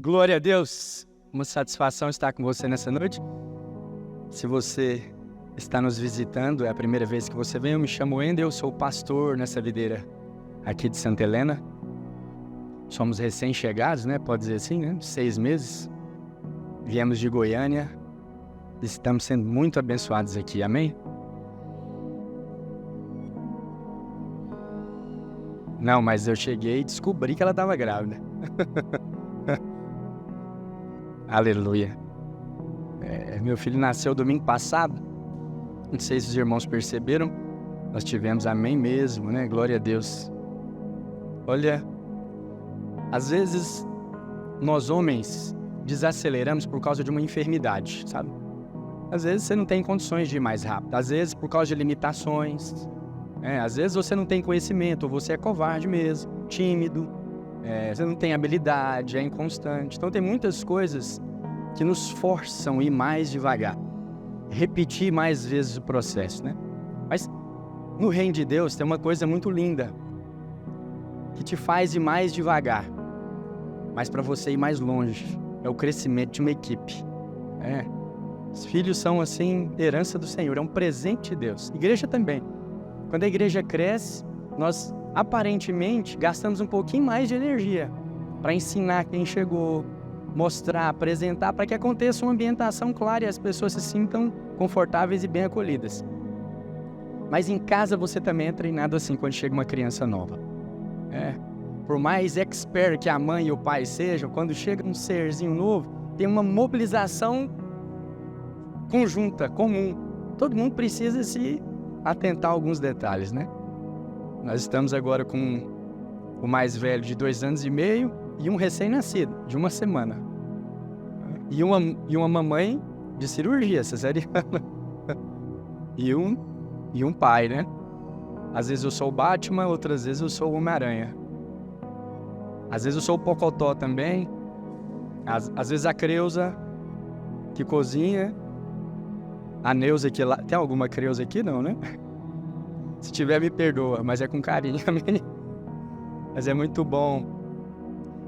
Glória a Deus! Uma satisfação estar com você nessa noite. Se você está nos visitando, é a primeira vez que você vem, eu me chamo Wendel, eu sou o pastor nessa videira aqui de Santa Helena. Somos recém-chegados, né? Pode dizer assim, né? 6 meses. Viemos de Goiânia e estamos sendo muito abençoados aqui, amém? Não, mas eu cheguei e descobri que ela estava grávida. Aleluia. Meu filho nasceu domingo passado. Não sei se os irmãos perceberam. Nós tivemos amém mesmo, né? Glória a Deus. Olha, às vezes nós homens desaceleramos por causa de uma enfermidade, sabe? Às vezes você não tem condições de ir mais rápido. Às vezes por causa de limitações. Às vezes você não tem conhecimento, ou você é covarde mesmo, tímido. Você não tem habilidade, é inconstante. Então tem muitas coisas que nos forçam a ir mais devagar. Repetir mais vezes o processo, né? Mas no reino de Deus tem uma coisa muito linda que te faz ir mais devagar, mas para você ir mais longe. É o crescimento de uma equipe. Os filhos são assim, herança do Senhor, é um presente de Deus. Igreja também. Quando a igreja cresce, nós aparentemente gastamos um pouquinho mais de energia para ensinar quem chegou, mostrar, apresentar, para que aconteça uma ambientação clara e as pessoas se sintam confortáveis e bem acolhidas. Mas em casa você também é treinado assim quando chega uma criança nova. Por mais expert que a mãe e o pai sejam, quando chega um serzinho novo, tem uma mobilização conjunta, comum. Todo mundo precisa se atentar a alguns detalhes, né? Nós estamos agora com o mais velho de 2 anos e meio e um recém-nascido, de 1 semana. E uma mamãe de cirurgia cesariana. E um pai, né? Às vezes eu sou o Batman, outras vezes eu sou o Homem-Aranha. Às vezes eu sou o Pocotó também. Às vezes a Creuza, que cozinha. A Neuza que lá... Tem alguma Creuza aqui? Não, né? Se tiver, me perdoa, mas é com carinho, amém? Mas é muito bom.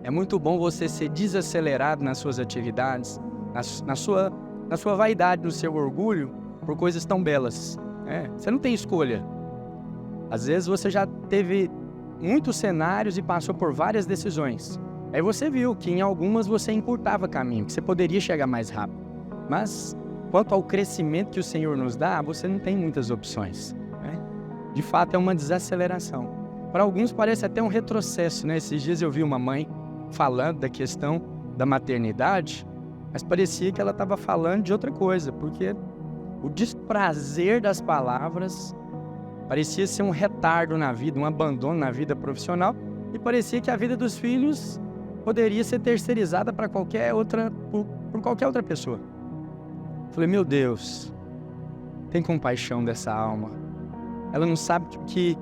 É muito bom você ser desacelerado nas suas atividades, na sua vaidade, no seu orgulho, por coisas tão belas. Você não tem escolha. Às vezes você já teve muitos cenários e passou por várias decisões. Aí você viu que em algumas você encurtava caminho, que você poderia chegar mais rápido. Mas quanto ao crescimento que o Senhor nos dá, você não tem muitas opções. De fato, é uma desaceleração. Para alguns parece até um retrocesso, né? Esses dias eu vi uma mãe falando da questão da maternidade, mas parecia que ela estava falando de outra coisa, porque o desprazer das palavras parecia ser um retardo na vida, um abandono na vida profissional, e parecia que a vida dos filhos poderia ser terceirizada para qualquer outra, por qualquer outra pessoa. Falei, meu Deus, tem compaixão dessa alma. Ela não sabe que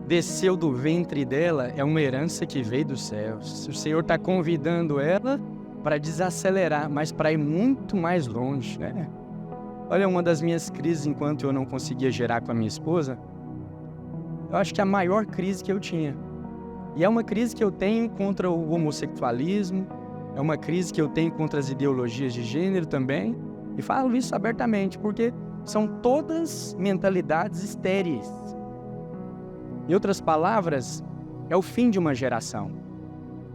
desceu do ventre dela é uma herança que veio dos céus. O Senhor está convidando ela para desacelerar, mas para ir muito mais longe, né? Olha, uma das minhas crises enquanto eu não conseguia gerar com a minha esposa, eu acho que a maior crise que eu tinha. E é uma crise que eu tenho contra o homossexualismo, é uma crise que eu tenho contra as ideologias de gênero também, e falo isso abertamente, porque são todas mentalidades estéreis. Em outras palavras, é o fim de uma geração.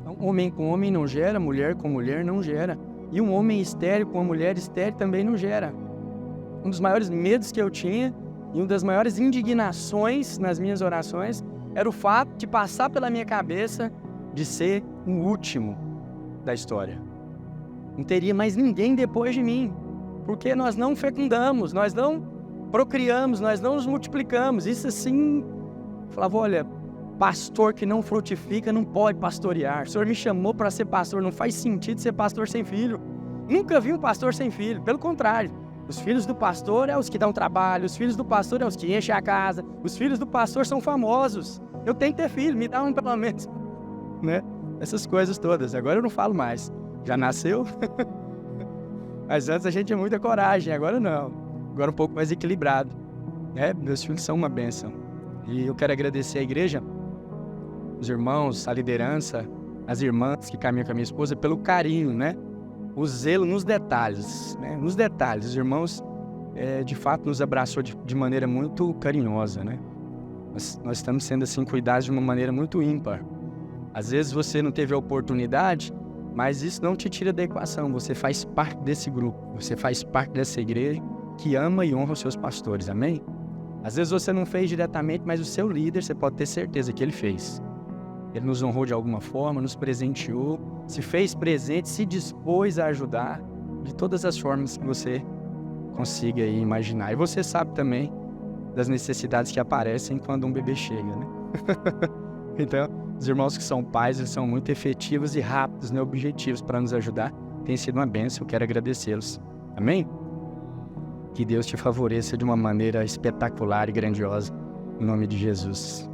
Então, homem com homem não gera, mulher com mulher não gera. E um homem estéril com uma mulher estéril também não gera. Um dos maiores medos que eu tinha e uma das maiores indignações nas minhas orações era o fato de passar pela minha cabeça de ser o último da história. Não teria mais ninguém depois de mim. Porque nós não fecundamos, nós não procriamos, nós não nos multiplicamos. Isso assim, falava, olha, pastor que não frutifica não pode pastorear. O Senhor me chamou para ser pastor, não faz sentido ser pastor sem filho. Nunca vi um pastor sem filho, pelo contrário. Os filhos do pastor é os que dão trabalho, os filhos do pastor é os que enchem a casa, os filhos do pastor são famosos. Eu tenho que ter filho, me dá um pelo menos. Né? Essas coisas todas, agora eu não falo mais. Já nasceu? Mas antes a gente tinha muita coragem, agora não. Agora um pouco mais equilibrado. Meus filhos são uma bênção. E eu quero agradecer a igreja, os irmãos, a liderança, as irmãs que caminham com a minha esposa, pelo carinho, né? O zelo nos detalhes, né? Nos detalhes. Os irmãos, de fato, nos abraçou de maneira muito carinhosa, né? Nós estamos sendo, assim, cuidados de uma maneira muito ímpar. Às vezes você não teve a oportunidade, mas isso não te tira da equação. Você faz parte desse grupo, você faz parte dessa igreja que ama e honra os seus pastores, amém? Às vezes você não fez diretamente, mas o seu líder, você pode ter certeza que ele fez. Ele nos honrou de alguma forma, nos presenteou, se fez presente, se dispôs a ajudar de todas as formas que você consiga aí imaginar. E você sabe também das necessidades que aparecem quando um bebê chega, né? Então, os irmãos que são pais, eles são muito efetivos e rápidos, né, objetivos para nos ajudar. Tem sido uma bênção, eu quero agradecê-los. Amém? Que Deus te favoreça de uma maneira espetacular e grandiosa, em nome de Jesus.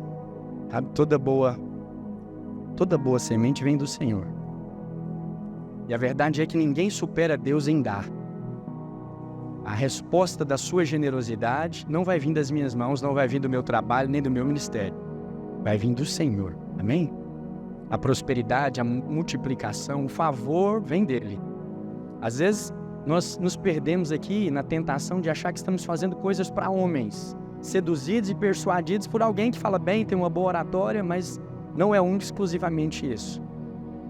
Sabe, toda boa semente vem do Senhor. E a verdade é que ninguém supera Deus em dar. A resposta da sua generosidade não vai vir das minhas mãos, não vai vir do meu trabalho, nem do meu ministério. Vai vir do Senhor. Amém? A prosperidade, a multiplicação, o favor vem dele. Às vezes, nós nos perdemos aqui na tentação de achar que estamos fazendo coisas para homens, seduzidos e persuadidos por alguém que fala bem, tem uma boa oratória, mas não é único exclusivamente isso.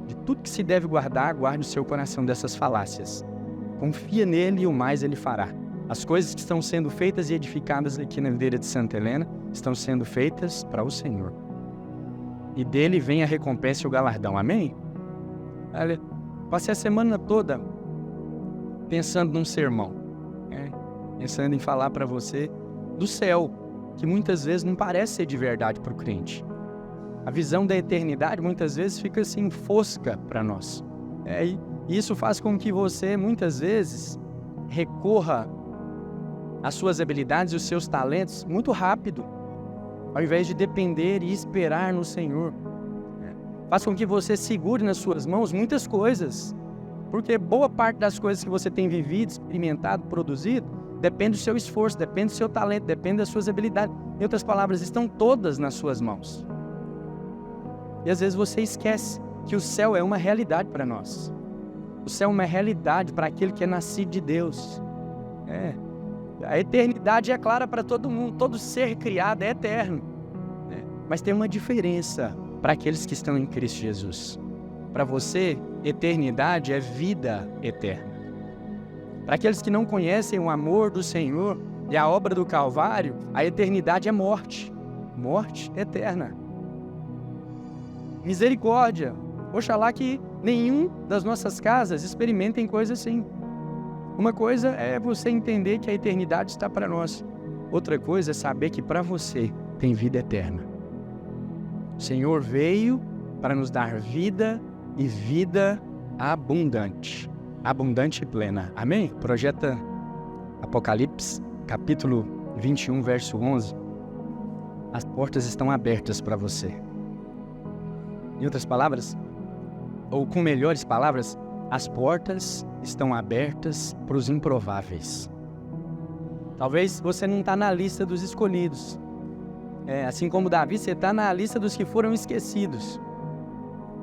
De tudo que se deve guardar, guarde o seu coração dessas falácias. Confia nele e o mais ele fará. As coisas que estão sendo feitas e edificadas aqui na videira de Santa Helena estão sendo feitas para o Senhor. E dele vem a recompensa e o galardão. Amém? Olha, passei a semana toda pensando num sermão, né? Pensando em falar para você do céu, que muitas vezes não parece ser de verdade para o crente. A visão da eternidade muitas vezes fica assim fosca para nós. E isso faz com que você muitas vezes recorra às suas habilidades e os seus talentos muito rápido, ao invés de depender e esperar no Senhor. Faz com que você segure nas suas mãos muitas coisas, porque boa parte das coisas que você tem vivido, experimentado, produzido, depende do seu esforço, depende do seu talento, depende das suas habilidades. Em outras palavras, estão todas nas suas mãos. E às vezes você esquece que o céu é uma realidade para nós. O céu é uma realidade para aquele que é nascido de Deus. A eternidade é clara para todo mundo, todo ser criado é eterno. Mas tem uma diferença para aqueles que estão em Cristo Jesus. Para você, eternidade é vida eterna. Para aqueles que não conhecem o amor do Senhor e a obra do Calvário, a eternidade é morte. Morte eterna. Misericórdia. Oxalá que nenhum das nossas casas experimentem coisa assim. Uma coisa é você entender que a eternidade está para nós. Outra coisa é saber que para você tem vida eterna. O Senhor veio para nos dar vida e vida abundante. Abundante e plena. Amém? Projeta Apocalipse, capítulo 21, verso 11. As portas estão abertas para você. Em outras palavras, ou com melhores palavras, as portas estão abertas para os improváveis. Talvez você não está na lista dos escolhidos. Assim como Davi, você está na lista dos que foram esquecidos.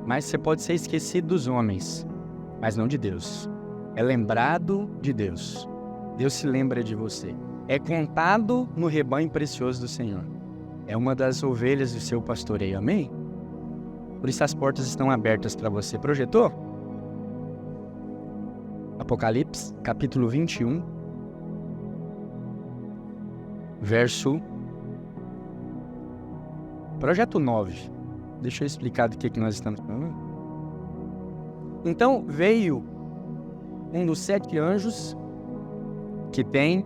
Mas você pode ser esquecido dos homens, mas não de Deus. É lembrado de Deus. Deus se lembra de você. É contado no rebanho precioso do Senhor. É uma das ovelhas do seu pastoreio. Amém? Por isso as portas estão abertas para você. Projetou? Apocalipse, capítulo 21, verso... Projeto 9. Deixa eu explicar do que nós estamos falando. Então veio um dos 7 anjos que tem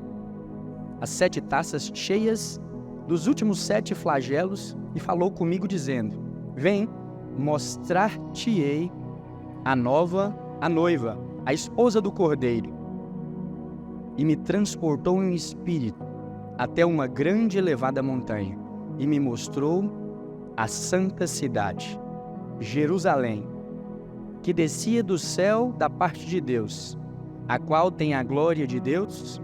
as 7 taças cheias dos últimos 7 flagelos e falou comigo dizendo: vem, mostrar-te-ei a noiva, a esposa do Cordeiro. E me transportou em espírito até uma grande e elevada montanha e me mostrou a santa cidade, Jerusalém, que descia do céu da parte de Deus, a qual tem a glória de Deus.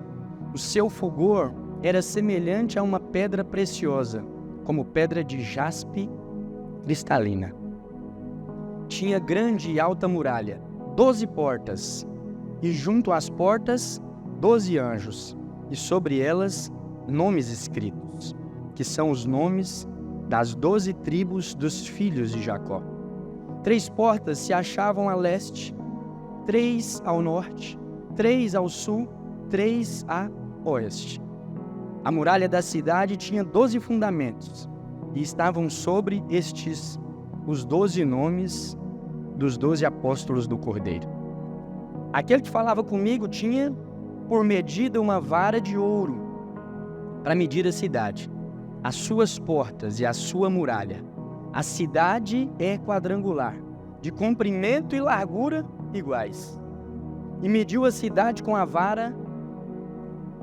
O seu fulgor era semelhante a uma pedra preciosa, como pedra de jaspe cristalina. tinha grande e alta muralha, 12 portas, e junto às portas 12 anjos, e sobre elas nomes escritos, que são os nomes das 12 tribos dos filhos de Jacó. 3 portas se achavam a leste, 3 ao norte, 3 ao sul, 3 a oeste. A muralha da cidade tinha 12 fundamentos, e estavam sobre estes os 12 nomes dos 12 apóstolos do Cordeiro. Aquele que falava comigo tinha por medida uma vara de ouro para medir a cidade, as suas portas e a sua muralha. A cidade é quadrangular, de comprimento e largura iguais. E mediu a cidade com a vara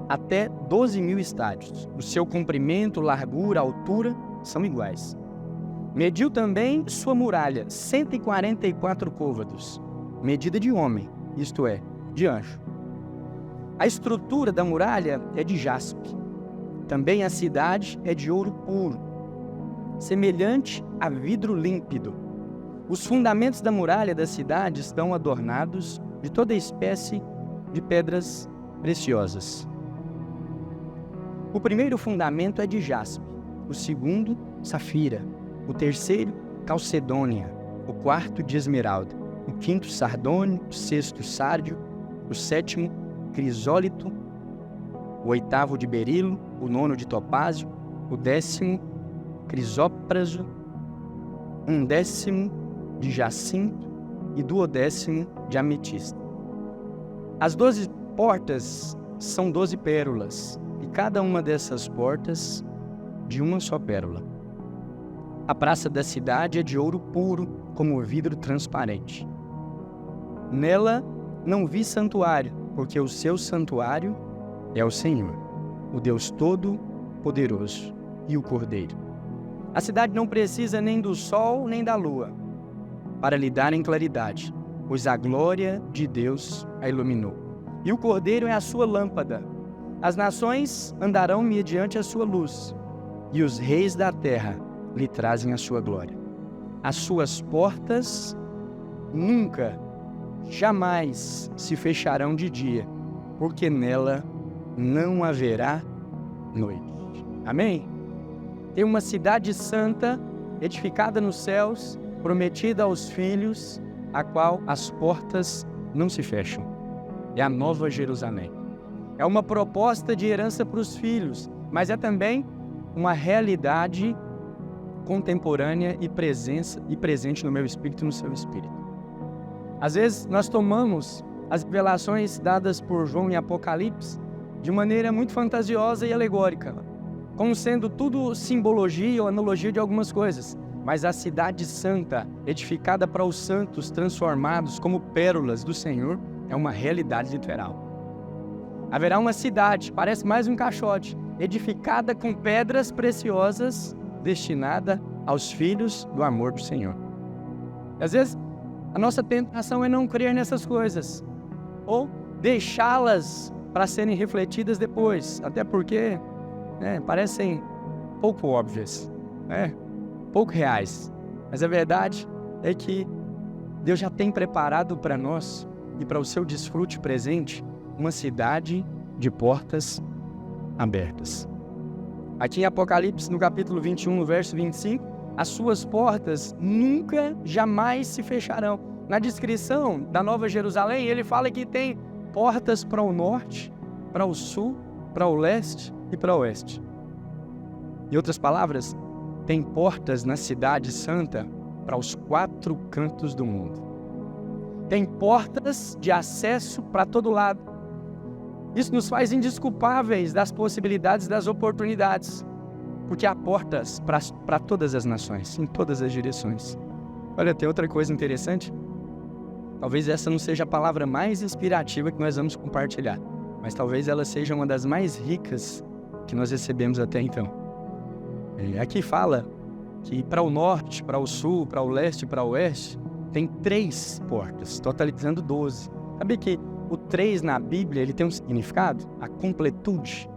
até 12.000 estádios. O seu comprimento, largura, altura são iguais. Mediu também sua muralha, 144 côvados, medida de homem, isto é, de anjo. A estrutura da muralha é de jaspe. Também a cidade é de ouro puro, semelhante a vidro límpido. Os fundamentos da muralha da cidade estão adornados de toda espécie de pedras preciosas. O primeiro fundamento é de jaspe, o segundo, safira, o terceiro, calcedônia, o quarto, de esmeralda, o quinto, sardônio, o sexto, sárdio, o sétimo, crisólito, o oitavo, de berilo, o nono, de topázio, o 10º, crisópraso, 11º, de jacinto e 12º, de ametista. As 12 portas são 12 pérolas, e cada uma dessas portas de uma só pérola. A praça da cidade é de ouro puro, como vidro transparente. Nela não vi santuário, porque o seu santuário é o Senhor, o Deus Todo-Poderoso e o Cordeiro. A cidade não precisa nem do sol nem da lua para lhe darem claridade, pois a glória de Deus a iluminou. E o Cordeiro é a sua lâmpada. As nações andarão mediante a sua luz, e os reis da terra lhe trazem a sua glória. As suas portas nunca, jamais se fecharão de dia, porque nela não haverá noite. Amém? Tem uma cidade santa, edificada nos céus, prometida aos filhos, a qual as portas não se fecham. É a Nova Jerusalém. É uma proposta de herança para os filhos, mas é também uma realidade contemporânea e presente no meu espírito e no seu espírito. Às vezes nós tomamos as revelações dadas por João em Apocalipse de maneira muito fantasiosa e alegórica, como sendo tudo simbologia ou analogia de algumas coisas. Mas a cidade santa, edificada para os santos transformados como pérolas do Senhor, é uma realidade literal. Haverá uma cidade, parece mais um caixote, edificada com pedras preciosas, destinada aos filhos do amor do Senhor. E às vezes, a nossa tentação é não crer nessas coisas, ou deixá-las para serem refletidas depois, até porque parecem pouco óbvias, pouco reais. Mas a verdade é que Deus já tem preparado para nós e para o seu desfrute presente uma cidade de portas abertas. Aqui em Apocalipse, no capítulo 21, no verso 25, as suas portas nunca, jamais se fecharão. Na descrição da Nova Jerusalém, ele fala que tem portas para o norte, para o sul, para o leste e para o oeste. Em outras palavras, tem portas na cidade santa para os 4 cantos do mundo. Tem portas de acesso para todo lado. Isso nos faz indesculpáveis das possibilidades, das oportunidades, porque há portas para todas as nações, em todas as direções. Olha, tem outra coisa interessante. Talvez essa não seja a palavra mais inspirativa que nós vamos compartilhar, mas talvez ela seja uma das mais ricas que nós recebemos até então. Aqui fala que para o norte, para o sul, para o leste e para o oeste, tem 3 portas, totalizando 12. Sabe que o 3 na Bíblia ele tem um significado? A completude.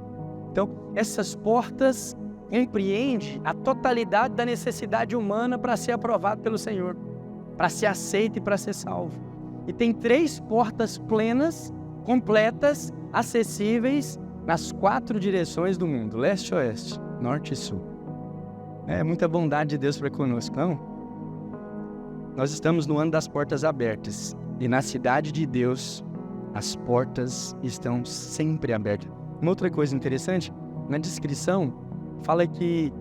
Então, essas portas compreendem a totalidade da necessidade humana para ser aprovado pelo Senhor. para ser aceito e para ser salvo. E tem 3 portas plenas, completas, acessíveis nas 4 direções do mundo: leste, oeste, norte e sul. É muita bondade de Deus para conosco, não? Nós estamos no ano das portas abertas. E na cidade de Deus, as portas estão sempre abertas. Uma outra coisa interessante, na descrição, fala que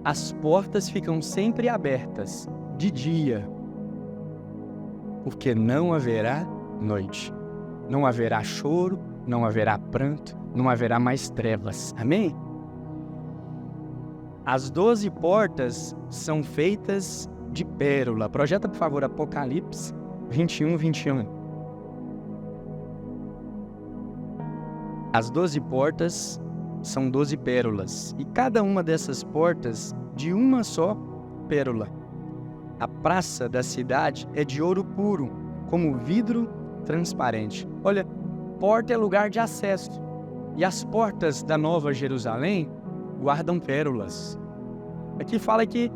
as portas ficam sempre abertas, de dia, porque não haverá noite. Não haverá choro, não haverá pranto, não haverá mais trevas. Amém? As 12 portas são feitas de pérola. Projeta, por favor, Apocalipse 21, 21. As 12 portas são 12 pérolas, e cada uma dessas portas de uma só pérola. A praça da cidade é de ouro puro, como vidro transparente. Olha, porta é lugar de acesso, e as portas da Nova Jerusalém guardam pérolas. Aqui fala que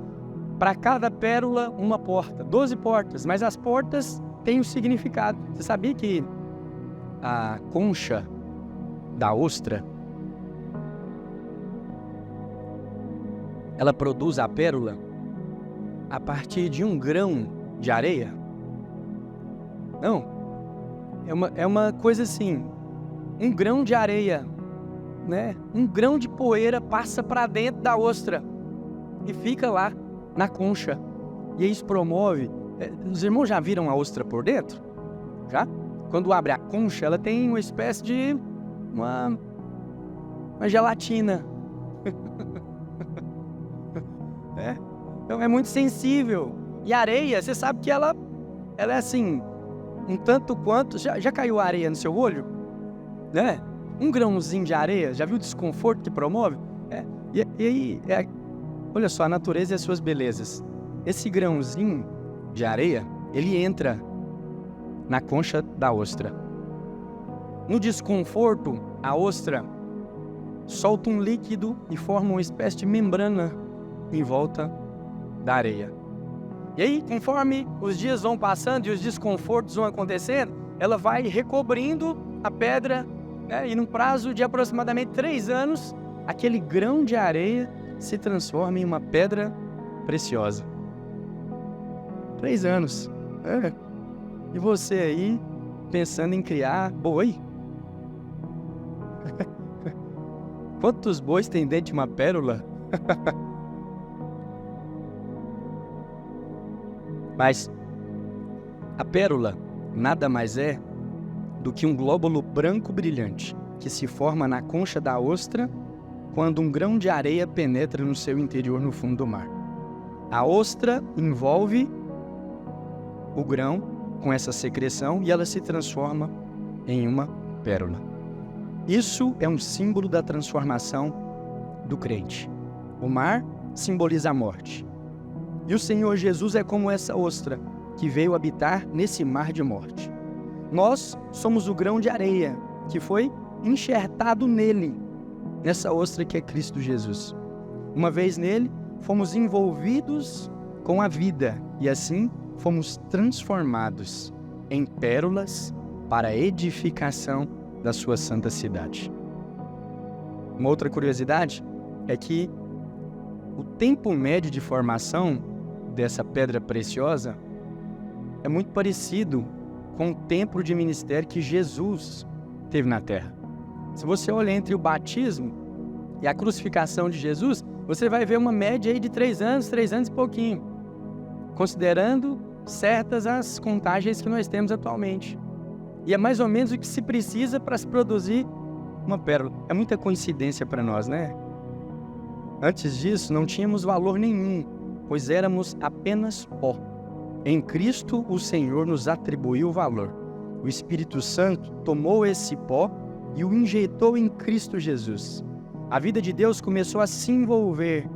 para cada pérola uma porta, 12 portas, mas as portas têm um significado. Você sabia que a concha da ostra, ela produz a pérola a partir de um grão de areia? Não, é uma coisa assim, um grão de areia, né? Um grão de poeira passa para dentro da ostra e fica lá na concha. E isso promove. Os irmãos já viram a ostra por dentro? Já? Quando abre a concha, ela tem uma espécie de uma gelatina. Então é muito sensível. E a areia, você sabe que ela é assim, um tanto quanto... Já caiu areia no seu olho? Né? Um grãozinho de areia, já viu o desconforto que promove? E aí, olha só, a natureza e as suas belezas. Esse grãozinho de areia, ele entra na concha da ostra. No desconforto, a ostra solta um líquido e forma uma espécie de membrana em volta da areia. E aí, conforme os dias vão passando e os desconfortos vão acontecendo, ela vai recobrindo a pedra, né? E num prazo de aproximadamente 3 anos, aquele grão de areia se transforma em uma pedra preciosa. 3 anos. E você aí, pensando em criar boi? Quantos bois tem dentro de uma pérola? Mas a pérola nada mais é do que um glóbulo branco brilhante que se forma na concha da ostra quando um grão de areia penetra no seu interior no fundo do mar. A ostra envolve o grão com essa secreção e ela se transforma em uma pérola. Isso é um símbolo da transformação do crente. O mar simboliza a morte. E o Senhor Jesus é como essa ostra que veio habitar nesse mar de morte. Nós somos o grão de areia que foi enxertado nele, nessa ostra que é Cristo Jesus. Uma vez nele, fomos envolvidos com a vida e assim fomos transformados em pérolas para a edificação da sua santa cidade. Uma outra curiosidade é que o tempo médio de formação dessa pedra preciosa é muito parecido com o tempo de ministério que Jesus teve na terra. Se você olha entre o batismo e a crucificação de Jesus, você vai ver uma média aí de 3 anos e pouquinho, considerando certas as contagens que nós temos atualmente. E é mais ou menos o que se precisa para se produzir uma pérola. É muita coincidência para nós, né? Antes disso, não tínhamos valor nenhum, pois éramos apenas pó. Em Cristo, o Senhor nos atribuiu valor. O Espírito Santo tomou esse pó e o injetou em Cristo Jesus. A vida de Deus começou a se envolver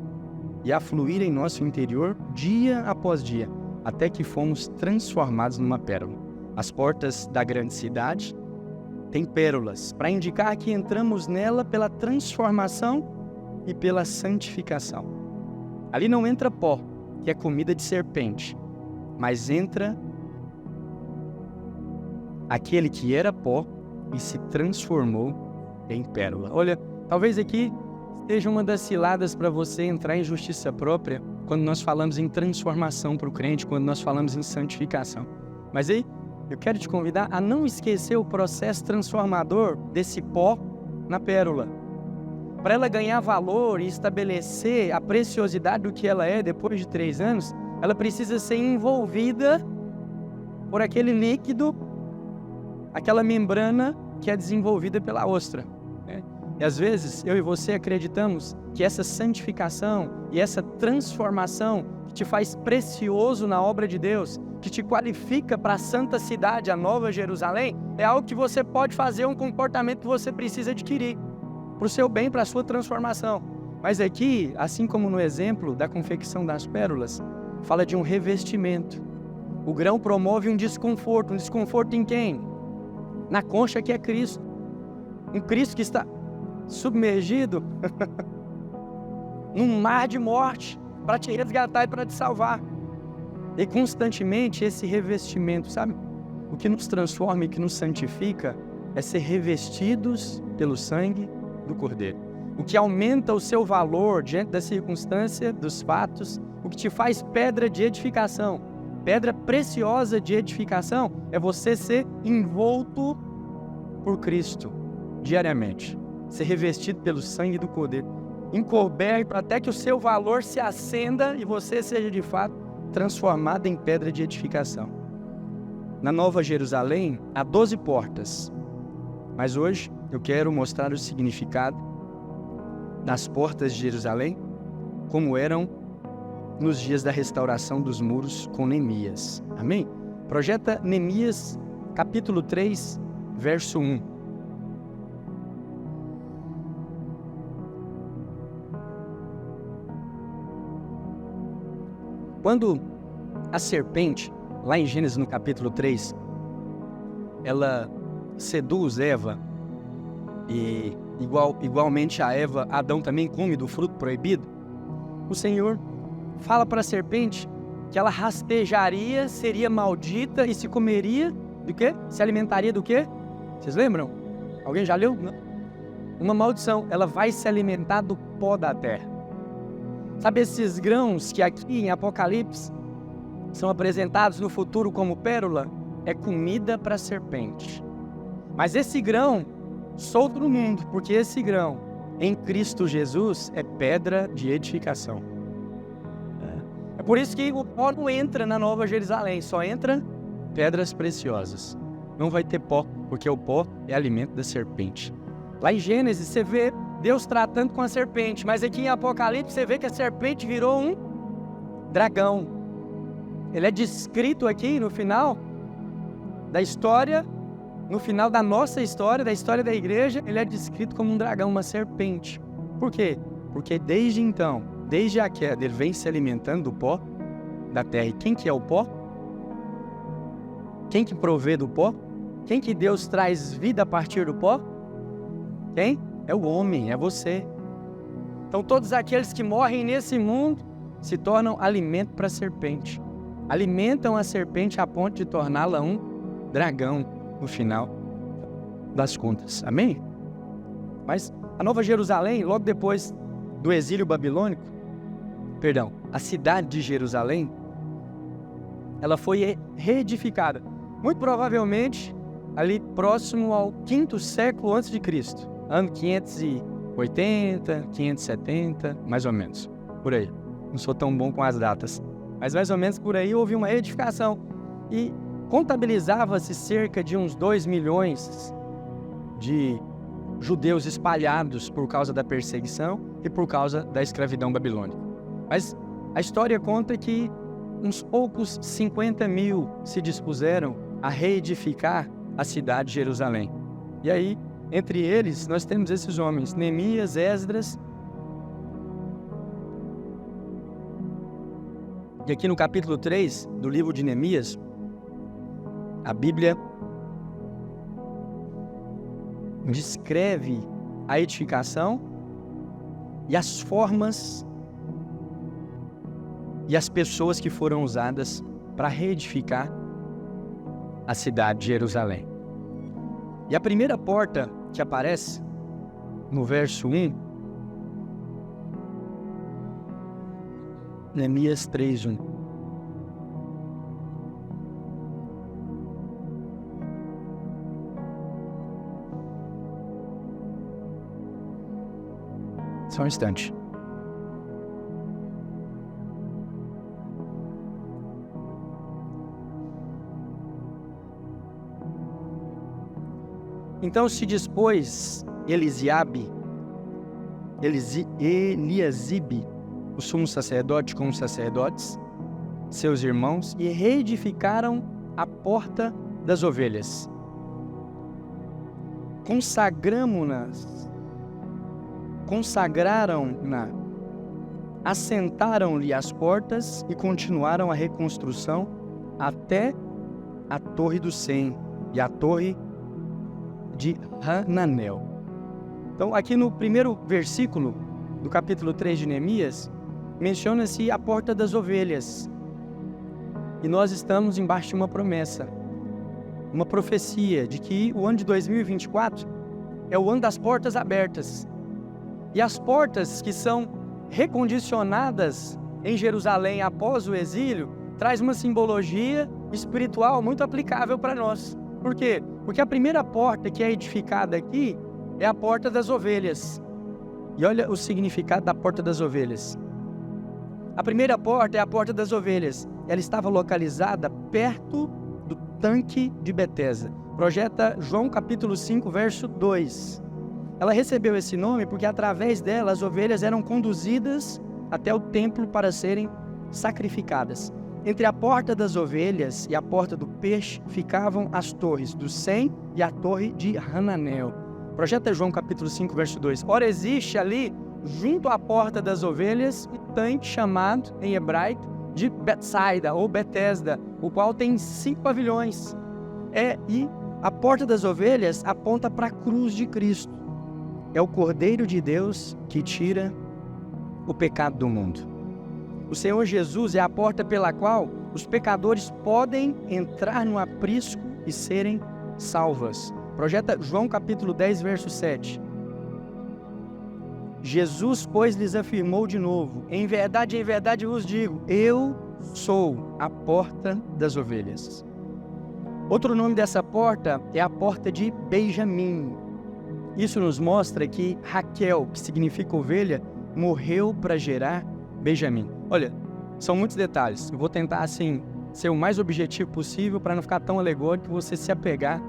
e a fluir em nosso interior dia após dia, até que fomos transformados numa pérola. As portas da grande cidade têm pérolas, para indicar que entramos nela pela transformação e pela santificação. Ali não entra pó, que é comida de serpente, mas entra aquele que era pó e se transformou em pérola. Olha, talvez aqui seja uma das ciladas para você entrar em justiça própria quando nós falamos em transformação para o crente, quando nós falamos em santificação. Mas aí, eu quero te convidar a não esquecer o processo transformador desse pó na pérola. Para ela ganhar valor e estabelecer a preciosidade do que ela é depois de 3 anos, ela precisa ser envolvida por aquele líquido, aquela membrana que é desenvolvida pela ostra. E às vezes, eu e você acreditamos que essa santificação e essa transformação que te faz precioso na obra de Deus, que te qualifica para a santa cidade, a Nova Jerusalém, é algo que você pode fazer, um comportamento que você precisa adquirir, para o seu bem, para a sua transformação. Mas aqui, assim como no exemplo da confecção das pérolas, fala de um revestimento. O grão promove um desconforto em quem? Na concha que é Cristo. Um Cristo que está submergido num mar de morte para te resgatar e para te salvar. E constantemente esse revestimento, sabe? O que nos transforma e que nos santifica é ser revestidos pelo sangue do Cordeiro. O que aumenta o seu valor diante da circunstância, dos fatos, o que te faz pedra de edificação, pedra preciosa de edificação, é você ser envolto por Cristo diariamente, ser revestido pelo sangue do Cordeiro, encoberto até que o seu valor se acenda e você seja de fato transformado em pedra de edificação. Na Nova Jerusalém há 12 portas, mas hoje eu quero mostrar o significado das portas de Jerusalém, como eram nos dias da restauração dos muros com Neemias. Amém? Projeta Neemias, capítulo 3, verso 1. Quando a serpente, lá em Gênesis no capítulo 3, ela seduz Eva, e igualmente a Eva, Adão também come do fruto proibido, o Senhor fala para a serpente que ela rastejaria, seria maldita e se comeria do quê? Se alimentaria do quê? Vocês lembram? Alguém já leu? Não? Uma maldição, ela vai se alimentar do pó da terra. Sabe esses grãos que aqui em Apocalipse são apresentados no futuro como pérola? É comida para a serpente. Mas esse grão, solto no mundo, porque esse grão, em Cristo Jesus, é pedra de edificação. É por isso que o pó não entra na Nova Jerusalém, só entra pedras preciosas. Não vai ter pó, porque o pó é alimento da serpente. Lá em Gênesis você vê Deus tratando com a serpente, mas aqui em Apocalipse você vê que a serpente virou um dragão. Ele é descrito aqui no final da história, no final da nossa história, da história da igreja, ele é descrito como um dragão, uma serpente. Por quê? Porque desde então, desde a queda, ele vem se alimentando do pó da terra. E quem que é o pó? Quem que provê do pó? Quem que Deus traz vida a partir do pó? Quem? É o homem, é você. Então todos aqueles que morrem nesse mundo se tornam alimento para a serpente. Alimentam a serpente a ponto de torná-la um dragão no final das contas. Amém? Mas a Nova Jerusalém, logo depois do exílio babilônico, a cidade de Jerusalém, ela foi reedificada. Muito provavelmente ali próximo ao 5º século antes de Cristo. Ano 580, 570, mais ou menos, por aí. Não sou tão bom com as datas, mas mais ou menos por aí houve uma edificação. E contabilizava-se cerca de uns 2 milhões de judeus espalhados por causa da perseguição e por causa da escravidão babilônica. Mas a história conta que uns poucos 50 mil se dispuseram a reedificar a cidade de Jerusalém. E aí, entre eles, nós temos esses homens, Neemias, Esdras. E aqui no capítulo 3 do livro de Neemias, a Bíblia descreve a edificação e as formas e as pessoas que foram usadas para reedificar a cidade de Jerusalém. E a primeira porta que aparece no verso 1, Neemias 3:1. Só um instante. Então se dispôs Eliasibe, o sumo sacerdote, com os sacerdotes, seus irmãos, e reedificaram a porta das ovelhas. Consagraram-na, assentaram-lhe as portas e continuaram a reconstrução até a Torre do Sem e a Torre de Hananel. Então, aqui no primeiro versículo do capítulo 3 de Neemias, menciona-se a porta das ovelhas. E nós estamos embaixo de uma promessa, uma profecia de que o ano de 2024 é o ano das portas abertas. E as portas que são recondicionadas em Jerusalém após o exílio, traz uma simbologia espiritual muito aplicável para nós. Por quê? Porque a primeira porta que é edificada aqui é a porta das ovelhas. E olha o significado da porta das ovelhas. A primeira porta é a porta das ovelhas. Ela estava localizada perto do tanque de Betesda. Projeta João capítulo 5, verso 2. Ela recebeu esse nome porque através dela as ovelhas eram conduzidas até o templo para serem sacrificadas. Entre a porta das ovelhas e a porta do peixe ficavam as torres do Sem e a torre de Hananel. Projeta João capítulo 5, verso 2. Ora, existe ali, junto à porta das ovelhas, um tanque chamado, em hebraico, de Betsaida ou Betesda, o qual tem 5 pavilhões. E a porta das ovelhas aponta para a cruz de Cristo. É o Cordeiro de Deus que tira o pecado do mundo. O Senhor Jesus é a porta pela qual os pecadores podem entrar no aprisco e serem salvos. Projeta João capítulo 10, verso 7. Jesus, pois, lhes afirmou de novo: em verdade vos digo, eu sou a porta das ovelhas. Outro nome dessa porta é a porta de Benjamim. Isso nos mostra que Raquel, que significa ovelha, morreu para gerar Benjamim. Olha, são muitos detalhes. Eu vou tentar, assim, ser o mais objetivo possível para não ficar tão alegórico e você se apegar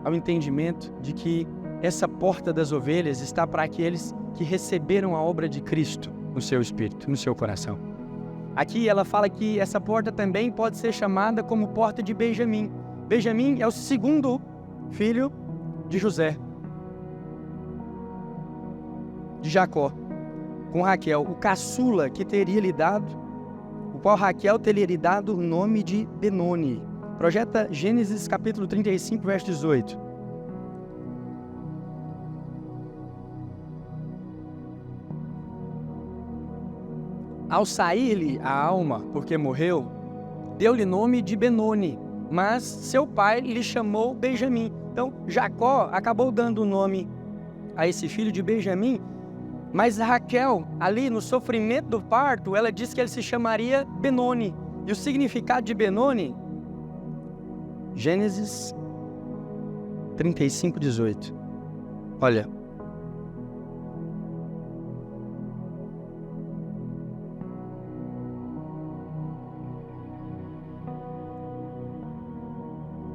ao entendimento de que essa porta das ovelhas está para aqueles que receberam a obra de Cristo no seu espírito, no seu coração. Aqui ela fala que essa porta também pode ser chamada como porta de Benjamim. Benjamim é o segundo filho de José, de Jacó, com Raquel, o caçula que teria lhe dado, o qual Raquel teria lhe dado o nome de Benoni. Projeta Gênesis capítulo 35, verso 18. Ao sair-lhe a alma, porque morreu, deu-lhe nome de Benoni, mas seu pai lhe chamou Benjamim. Então, Jacó acabou dando o nome a esse filho de Benjamim, mas Raquel, ali no sofrimento do parto, ela disse que ele se chamaria Benoni. E o significado de Benoni, Gênesis 35, 18. Olha.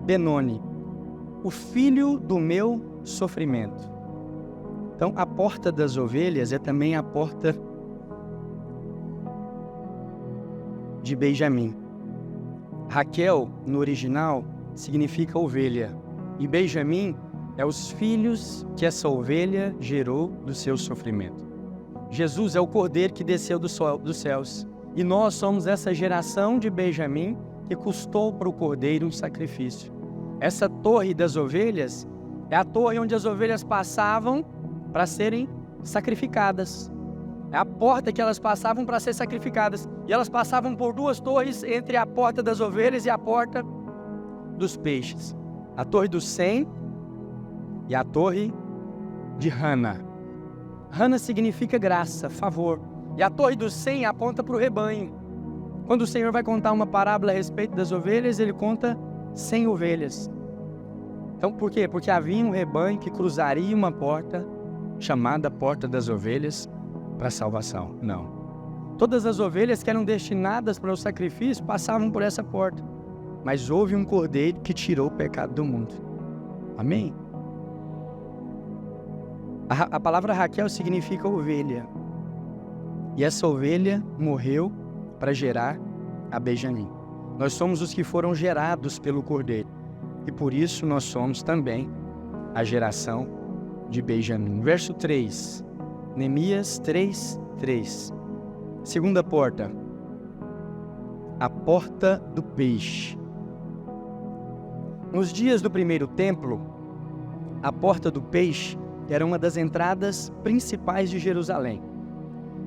Benoni, o filho do meu sofrimento. Então, a porta das ovelhas é também a porta de Benjamim. Raquel, no original, significa ovelha. E Benjamim é os filhos que essa ovelha gerou do seu sofrimento. Jesus é o cordeiro que desceu dos céus. E nós somos essa geração de Benjamim que custou para o cordeiro um sacrifício. Essa torre das ovelhas é a torre onde as ovelhas passavam para serem sacrificadas. É a porta que elas passavam para ser sacrificadas. E elas passavam por 2 torres entre a porta das ovelhas e a porta dos peixes. A torre do Sem e a torre de Hana. Hana significa graça, favor. E a torre do Sem aponta para o rebanho. Quando o Senhor vai contar uma parábola a respeito das ovelhas, ele conta 100 ovelhas. Então, por quê? Porque havia um rebanho que cruzaria uma porta chamada Porta das Ovelhas para a salvação. Não. Todas as ovelhas que eram destinadas para o sacrifício passavam por essa porta. Mas houve um cordeiro que tirou o pecado do mundo. Amém? A palavra Raquel significa ovelha. E essa ovelha morreu para gerar a Benjamim. Nós somos os que foram gerados pelo cordeiro. E por isso nós somos também a geração de Benjamim. Verso 3. Neemias 3:3. Segunda porta. A porta do peixe. Nos dias do primeiro templo, a porta do peixe era uma das entradas principais de Jerusalém.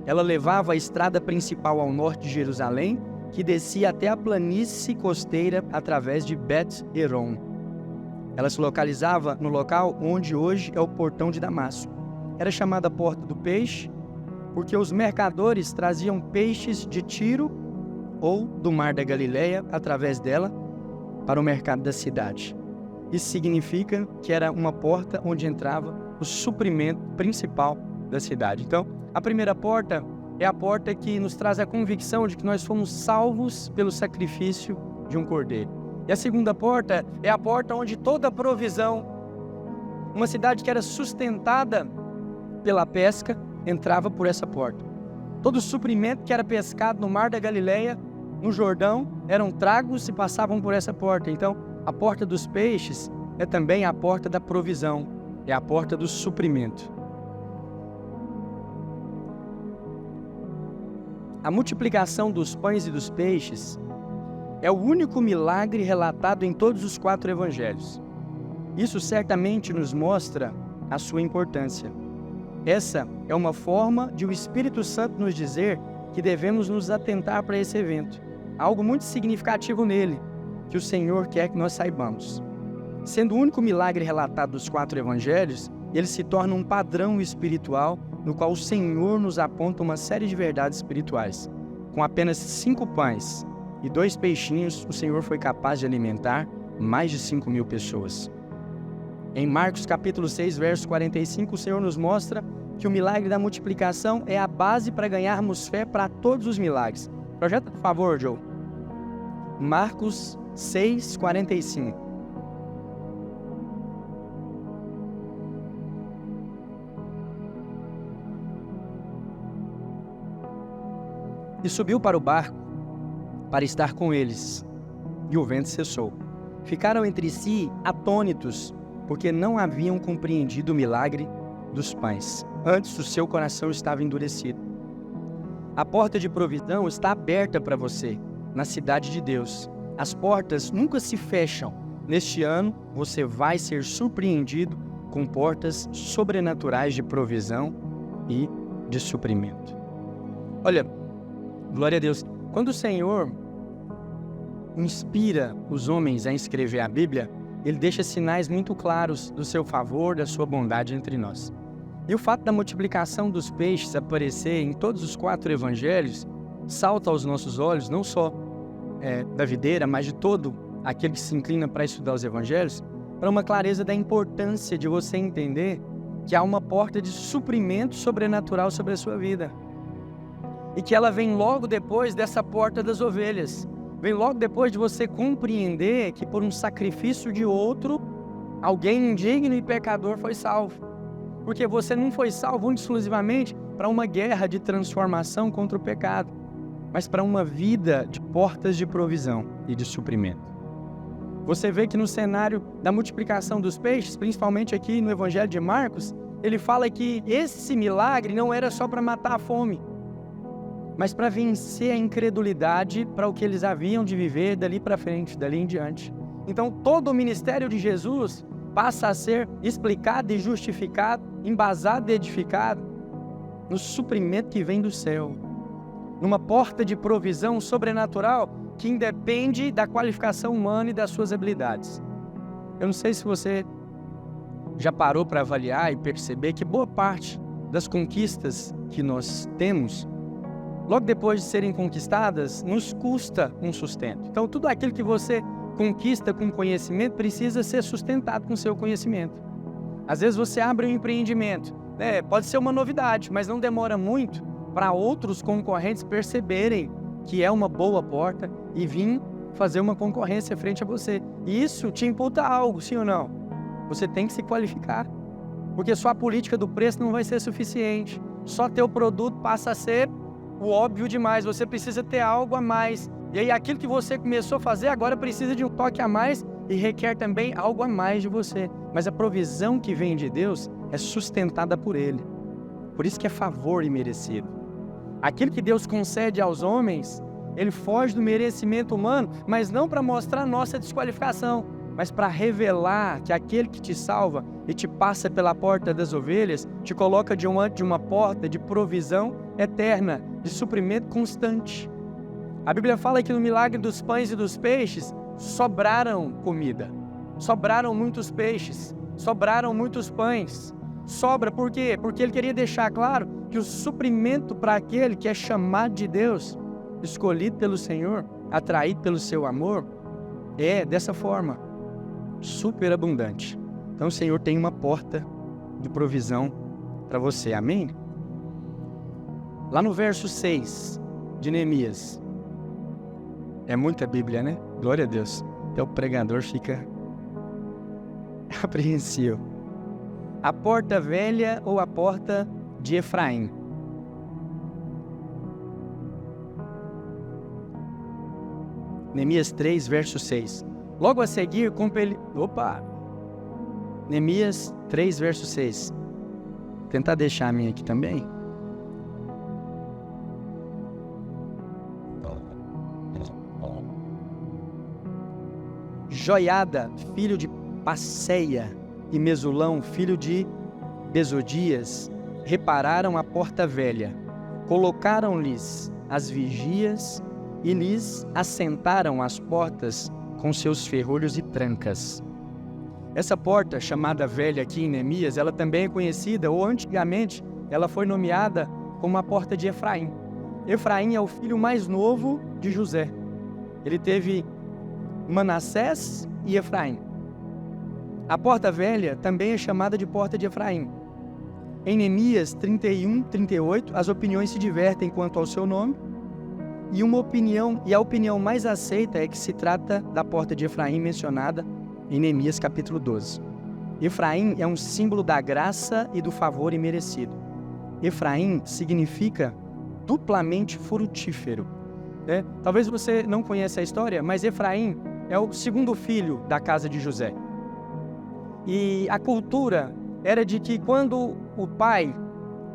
Ela levava a estrada principal ao norte de Jerusalém, que descia até a planície costeira através de Bet-Heron. Ela se localizava no local onde hoje é o portão de Damasco. Era chamada Porta do Peixe porque os mercadores traziam peixes de Tiro ou do Mar da Galileia através dela para o mercado da cidade. Isso significa que era uma porta onde entrava o suprimento principal da cidade. Então, a primeira porta é a porta que nos traz a convicção de que nós fomos salvos pelo sacrifício de um cordeiro. E a segunda porta é a porta onde toda a provisão, uma cidade que era sustentada pela pesca, entrava por essa porta. Todo o suprimento que era pescado no Mar da Galileia, no Jordão, eram tragos e passavam por essa porta. Então, a porta dos peixes é também a porta da provisão, é a porta do suprimento. A multiplicação dos pães e dos peixes é o único milagre relatado em todos os 4 evangelhos. Isso certamente nos mostra a sua importância. Essa é uma forma de o Espírito Santo nos dizer que devemos nos atentar para esse evento. Há algo muito significativo nele, que o Senhor quer que nós saibamos. Sendo o único milagre relatado dos 4 evangelhos, ele se torna um padrão espiritual no qual o Senhor nos aponta uma série de verdades espirituais. Com apenas 5 pães e 2 peixinhos, o Senhor foi capaz de alimentar mais de 5.000 pessoas. Em Marcos capítulo 6, verso 45, o Senhor nos mostra que o milagre da multiplicação é a base para ganharmos fé para todos os milagres. Projeta, por favor, Joe. Marcos 6, 45. E subiu para o barco para estar com eles, e o vento cessou. Ficaram entre si atônitos, porque não haviam compreendido o milagre dos pães. Antes o seu coração estava endurecido. A porta de provisão está aberta para você, na cidade de Deus. As portas nunca se fecham. Neste ano, você vai ser surpreendido com portas sobrenaturais de provisão e de suprimento. Olha, glória a Deus. Quando o Senhor inspira os homens a escrever a Bíblia, Ele deixa sinais muito claros do seu favor, da sua bondade entre nós. E o fato da multiplicação dos peixes aparecer em todos os 4 evangelhos salta aos nossos olhos, não só da videira, mas de todo aquele que se inclina para estudar os evangelhos, para uma clareza da importância de você entender que há uma porta de suprimento sobrenatural sobre a sua vida. E que ela vem logo depois dessa porta das ovelhas. Vem logo depois de você compreender que por um sacrifício de outro, alguém indigno e pecador foi salvo. Porque você não foi salvo exclusivamente para uma guerra de transformação contra o pecado, mas para uma vida de portas de provisão e de suprimento. Você vê que no cenário da multiplicação dos peixes, principalmente aqui no Evangelho de Marcos, ele fala que esse milagre não era só para matar a fome, mas para vencer a incredulidade para o que eles haviam de viver dali para frente, dali em diante. Então, todo o ministério de Jesus passa a ser explicado e justificado, embasado e edificado no suprimento que vem do céu, numa porta de provisão sobrenatural que independe da qualificação humana e das suas habilidades. Eu não sei se você já parou para avaliar e perceber que boa parte das conquistas que nós temos, logo depois de serem conquistadas, nos custa um sustento. Então, tudo aquilo que você conquista com conhecimento precisa ser sustentado com seu conhecimento. Às vezes você abre um empreendimento, pode ser uma novidade, mas não demora muito para outros concorrentes perceberem que é uma boa porta e vir fazer uma concorrência frente a você. E isso te imputa algo, sim ou não? Você tem que se qualificar, porque só a política do preço não vai ser suficiente. Só teu produto passa a ser o óbvio demais, você precisa ter algo a mais. E aí aquilo que você começou a fazer agora precisa de um toque a mais e requer também algo a mais de você. Mas a provisão que vem de Deus é sustentada por Ele. Por isso que é favor imerecido. Aquilo que Deus concede aos homens, Ele foge do merecimento humano, mas não para mostrar nossa desqualificação, mas para revelar que aquele que te salva e te passa pela porta das ovelhas, te coloca diante de uma porta de provisão eterna, de suprimento constante. A Bíblia fala que no milagre dos pães e dos peixes, sobraram comida, sobraram muitos peixes, sobraram muitos pães. Sobra por quê? Porque Ele queria deixar claro que o suprimento para aquele que é chamado de Deus, escolhido pelo Senhor, atraído pelo seu amor, é dessa forma, superabundante. Então o Senhor tem uma porta de provisão para você, amém? Lá no verso 6 de Neemias, é muita Bíblia, né? Glória a Deus. Até o pregador fica apreensivo. A porta velha ou a porta de Efraim? Neemias 3, verso 6. Logo a seguir, Neemias 3, verso 6. Vou tentar deixar a minha aqui também. Joiada, filho de Passeia, e Mesulão, filho de Besodias, repararam a porta velha, colocaram-lhes as vigias e lhes assentaram as portas com seus ferrolhos e trancas. Essa porta, chamada velha aqui em Neemias, ela também é conhecida, ou antigamente, ela foi nomeada como a porta de Efraim. Efraim é o filho mais novo de José. Ele teve Manassés e Efraim. A porta velha também é chamada de porta de Efraim. Em Neemias 31, 38, as opiniões se divertem quanto ao seu nome, e a opinião mais aceita é que se trata da porta de Efraim mencionada em Neemias capítulo 12. Efraim é um símbolo da graça e do favor imerecido. Efraim significa duplamente frutífero. Talvez você não conheça a história, mas Efraim é o segundo filho da casa de José. E a cultura era de que quando o pai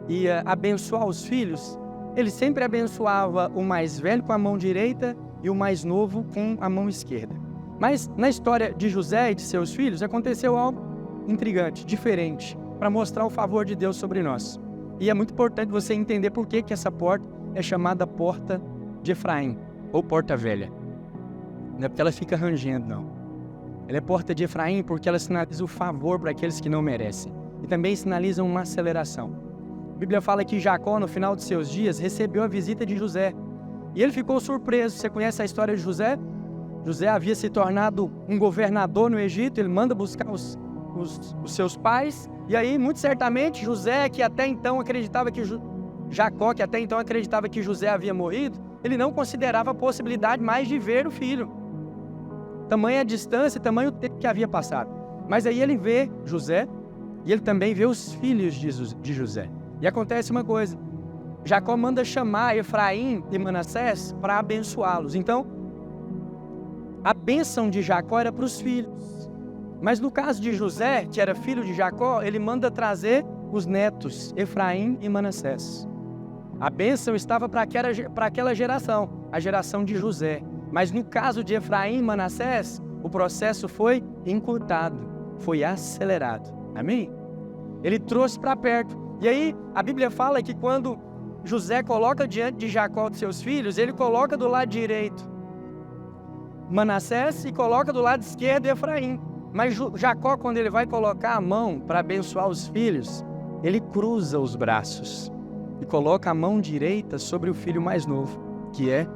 ia abençoar os filhos, ele sempre abençoava o mais velho com a mão direita e o mais novo com a mão esquerda. Mas na história de José e de seus filhos aconteceu algo intrigante, diferente, para mostrar o favor de Deus sobre nós. E é muito importante você entender por que essa porta é chamada porta de Efraim, ou porta velha. Não é porque ela fica rangendo, não. Ela é porta de Efraim porque ela sinaliza o favor para aqueles que não merecem. E também sinaliza uma aceleração. A Bíblia fala que Jacó, no final de seus dias, recebeu a visita de José. E ele ficou surpreso. Você conhece a história de José? José havia se tornado um governador no Egito. Ele manda buscar os seus pais. E aí, muito certamente, José, que até então acreditava que Jacó, que até então acreditava que José havia morrido, ele não considerava a possibilidade mais de ver o filho. Tamanha a distância, tamanho o tempo que havia passado. Mas aí ele vê José e ele também vê os filhos de José. E acontece uma coisa. Jacó manda chamar Efraim e Manassés para abençoá-los. Então, a bênção de Jacó era para os filhos. Mas no caso de José, que era filho de Jacó, ele manda trazer os netos, Efraim e Manassés. A bênção estava para aquela geração, a geração de José. Mas no caso de Efraim e Manassés, o processo foi encurtado, foi acelerado. Amém? Ele trouxe para perto. E aí, a Bíblia fala que quando José coloca diante de Jacó de seus filhos, ele coloca do lado direito Manassés e coloca do lado esquerdo Efraim. Mas Jacó, quando ele vai colocar a mão para abençoar os filhos, ele cruza os braços e coloca a mão direita sobre o filho mais novo, que é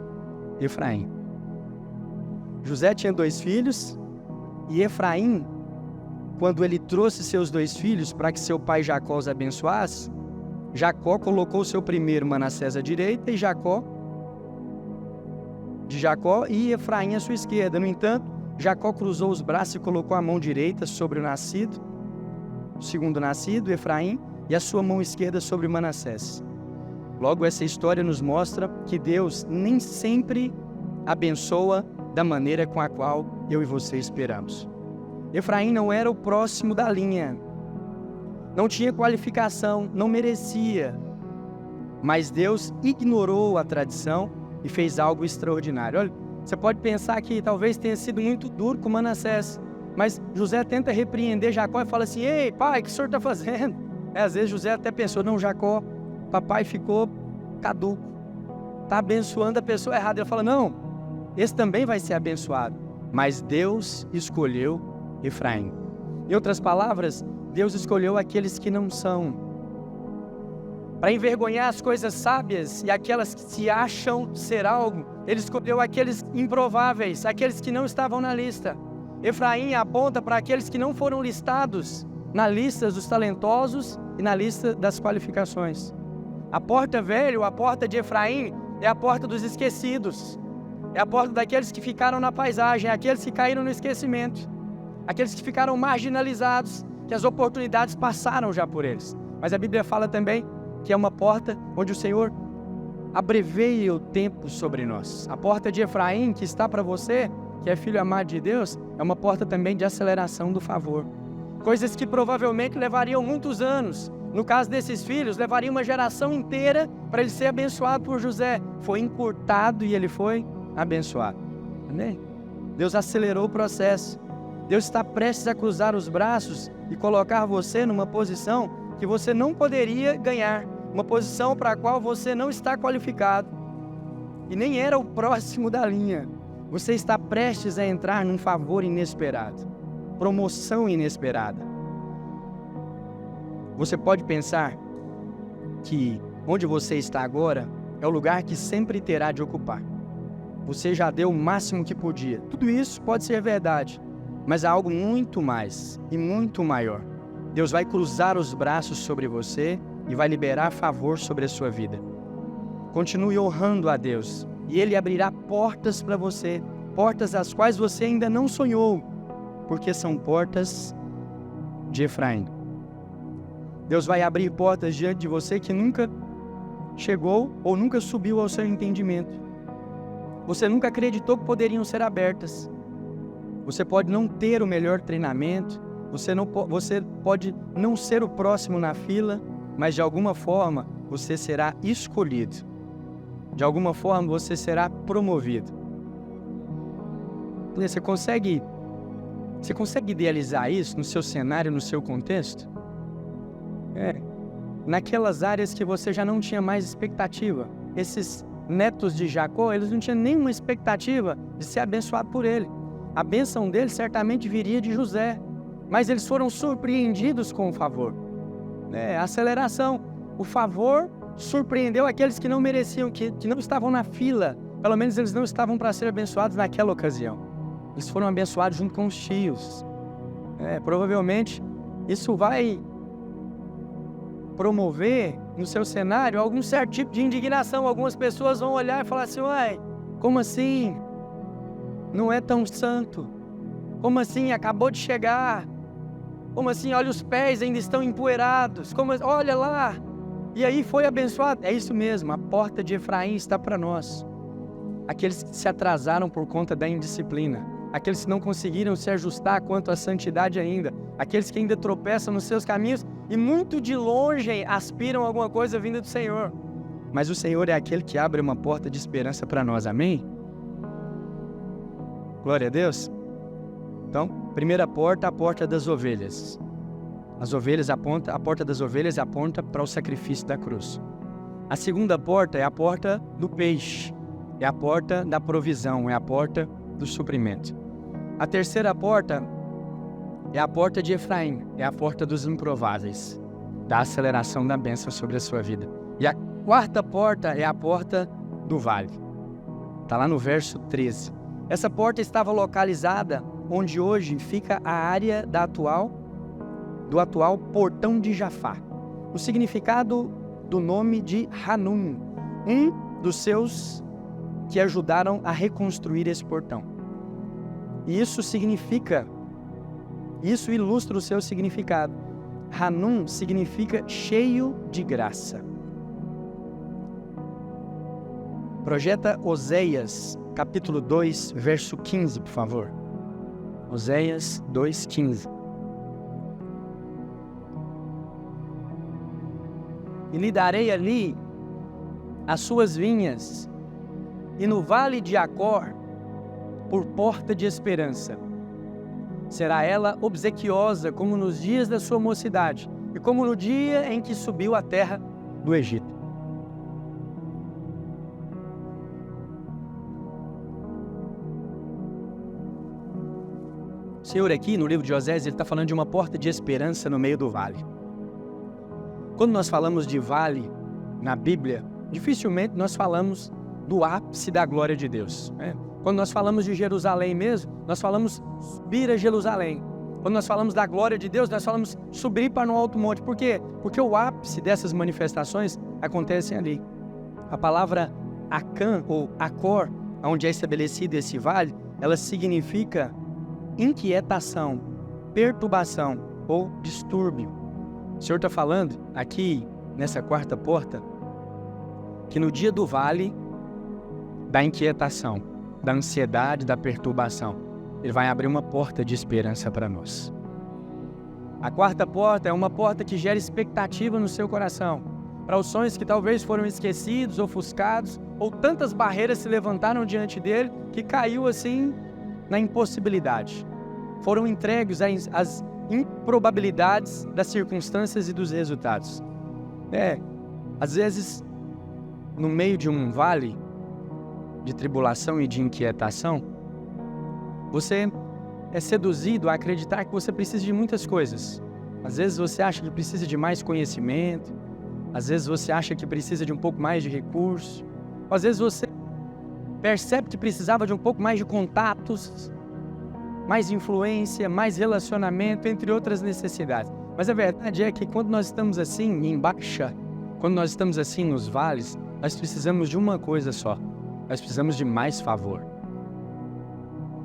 Efraim. José tinha 2 filhos e Efraim, quando ele trouxe seus 2 filhos para que seu pai Jacó os abençoasse, Jacó colocou seu primeiro Manassés à direita e Jacó e Efraim à sua esquerda. No entanto, Jacó cruzou os braços e colocou a mão direita sobre o nascido, o segundo nascido, Efraim, e a sua mão esquerda sobre Manassés. Logo, essa história nos mostra que Deus nem sempre abençoa da maneira com a qual eu e você esperamos. Efraim não era o próximo da linha, não tinha qualificação, não merecia, mas Deus ignorou a tradição e fez algo extraordinário. Olha, você pode pensar que talvez tenha sido muito duro com Manassés, mas José tenta repreender Jacó e fala assim: ei, pai, o que o senhor está fazendo? Às vezes José até pensou: não, Jacó, papai ficou caduco, está abençoando a pessoa errada. Ele fala: não, esse também vai ser abençoado. Mas Deus escolheu Efraim. Em outras palavras, Deus escolheu aqueles que não são, para envergonhar as coisas sábias e aquelas que se acham ser algo. Ele escolheu aqueles improváveis, aqueles que não estavam na lista. Efraim aponta para aqueles que não foram listados na lista dos talentosos e na lista das qualificações. A porta velha, a porta de Efraim, é a porta dos esquecidos. É a porta daqueles que ficaram na paisagem, aqueles que caíram no esquecimento, aqueles que ficaram marginalizados, que as oportunidades passaram já por eles. Mas a Bíblia fala também que é uma porta onde o Senhor abreveia o tempo sobre nós. A porta de Efraim, que está para você, que é filho amado de Deus, é uma porta também de aceleração do favor. Coisas que provavelmente levariam muitos anos. No caso desses filhos, levaria uma geração inteira para ele ser abençoado por José. Foi encurtado e ele foi abençoado. Amém? Deus acelerou o processo. Deus está prestes a cruzar os braços e colocar você numa posição que você não poderia ganhar, uma posição para a qual você não está qualificado e nem era o próximo da linha. Você está prestes a entrar num favor inesperado, promoção inesperada. Você pode pensar que onde você está agora é o lugar que sempre terá de ocupar. Você já deu o máximo que podia. Tudo isso pode ser verdade, mas há algo muito mais e muito maior. Deus vai cruzar os braços sobre você e vai liberar favor sobre a sua vida. Continue honrando a Deus e Ele abrirá portas para você, portas as quais você ainda não sonhou, porque são portas de Efraim. Deus vai abrir portas diante de você que nunca chegou ou nunca subiu ao seu entendimento. Você nunca acreditou que poderiam ser abertas. Você pode não ter o melhor treinamento, você pode não ser o próximo na fila, mas de alguma forma você será escolhido. De alguma forma você será promovido. Você consegue idealizar isso no seu cenário, no seu contexto? Naquelas áreas que você já não tinha mais expectativa. Esses netos de Jacó, eles não tinham nenhuma expectativa de ser abençoado por ele. A bênção dele certamente viria de José. Mas eles foram surpreendidos com o favor. A aceleração. O favor surpreendeu aqueles que não mereciam, que não estavam na fila. Pelo menos eles não estavam para ser abençoados naquela ocasião. Eles foram abençoados junto com os tios. Provavelmente isso vai promover no seu cenário algum certo tipo de indignação. Algumas pessoas vão olhar e falar assim: uai, como assim? Não é tão santo. Como assim? Acabou de chegar. Como assim? Olha, os pés ainda estão empoeirados. Olha lá. E aí foi abençoado. É isso mesmo, a porta de Efraim está para nós. Aqueles que se atrasaram por conta da indisciplina. Aqueles que não conseguiram se ajustar quanto à santidade ainda. Aqueles que ainda tropeçam nos seus caminhos e muito de longe aspiram a alguma coisa vinda do Senhor. Mas o Senhor é aquele que abre uma porta de esperança para nós. Amém? Glória a Deus. Então, primeira porta, a porta das ovelhas. A porta das ovelhas aponta para o sacrifício da cruz. A segunda porta é a porta do peixe, é a porta da provisão, é a porta do suprimento. A terceira porta é a porta de Efraim, é a porta dos improváveis, da aceleração da bênção sobre a sua vida. E a quarta porta é a porta do vale. Está lá no verso 13. Essa porta estava localizada onde hoje fica a área do atual Portão de Jafá. O significado do nome de Hanum, um dos seus que ajudaram a reconstruir esse portão. E isso ilustra o seu significado. Hanum significa cheio de graça. Projeta Oséias, capítulo 2, verso 15, por favor. Oséias 2:15. E lhe darei ali as suas vinhas, e no vale de Acor, por porta de esperança. Será ela obsequiosa como nos dias da sua mocidade, e como no dia em que subiu à terra do Egito. O Senhor aqui, no livro de Oséias, ele está falando de uma porta de esperança no meio do vale. Quando nós falamos de vale na Bíblia, dificilmente nós falamos do ápice da glória de Deus, né? Quando nós falamos de Jerusalém mesmo, nós falamos subir a Jerusalém. Quando nós falamos da glória de Deus, nós falamos subir para um alto monte. Por quê? Porque o ápice dessas manifestações acontecem ali. A palavra Acã ou Acor, onde é estabelecido esse vale, ela significa inquietação, perturbação ou distúrbio. O Senhor está falando aqui, nessa quarta porta, que no dia do vale, da inquietação, da ansiedade, da perturbação, Ele vai abrir uma porta de esperança para nós. A quarta porta é uma porta que gera expectativa no seu coração, para os sonhos que talvez foram esquecidos, ofuscados, ou tantas barreiras se levantaram diante dele, que caiu assim na impossibilidade. Foram entregues às improbabilidades das circunstâncias e dos resultados. Às vezes, no meio de um vale de tribulação e de inquietação, você é seduzido a acreditar que você precisa de muitas coisas. Às vezes você acha que precisa de mais conhecimento, às vezes você acha que precisa de um pouco mais de recurso, às vezes você percebe que precisava de um pouco mais de contatos, mais influência, mais relacionamento, entre outras necessidades. Mas a verdade é que quando nós estamos assim em baixa, quando nós estamos assim nos vales, nós precisamos de uma coisa só. Nós precisamos de mais favor.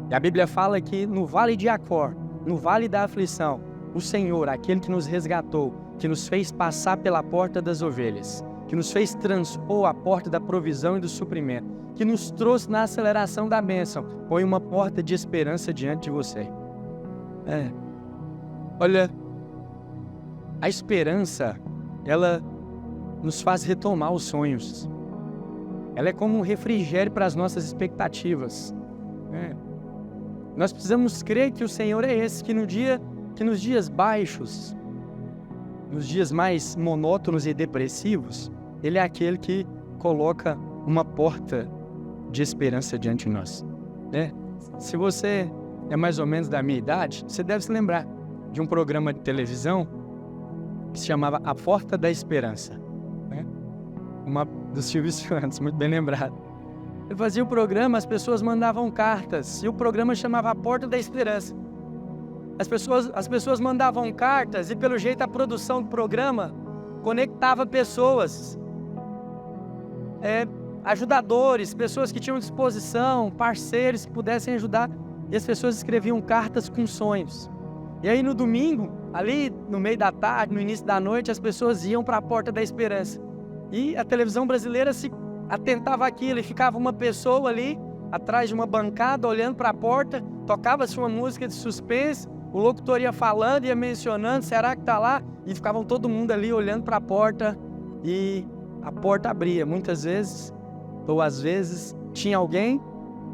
E a Bíblia fala que no vale de Acor, no vale da aflição, o Senhor, aquele que nos resgatou, que nos fez passar pela porta das ovelhas, que nos fez transpor a porta da provisão e do suprimento, que nos trouxe na aceleração da bênção, põe uma porta de esperança diante de você. Olha, a esperança, ela nos faz retomar os sonhos. Ela é como um refrigério para as nossas expectativas. Nós precisamos crer que o Senhor é esse, que nos dias baixos, nos dias mais monótonos e depressivos, Ele é aquele que coloca uma porta de esperança diante de nós. Se você é mais ou menos da minha idade, você deve se lembrar de um programa de televisão que se chamava A Porta da Esperança. Uma dos Silvio Santos, muito bem lembrado. Ele fazia o programa, as pessoas mandavam cartas, e o programa chamava A Porta da Esperança. As pessoas mandavam cartas, e pelo jeito a produção do programa conectava pessoas, ajudadores, pessoas que tinham disposição, parceiros que pudessem ajudar, e as pessoas escreviam cartas com sonhos. E aí no domingo, ali no meio da tarde, no início da noite, as pessoas iam para a Porta da Esperança. E a televisão brasileira se atentava àquilo, e ficava uma pessoa ali, atrás de uma bancada, olhando para a porta, tocava-se uma música de suspense, o locutor ia falando, ia mencionando, será que está lá? E ficavam todo mundo ali olhando para a porta, e a porta abria. Muitas vezes, ou às vezes, tinha alguém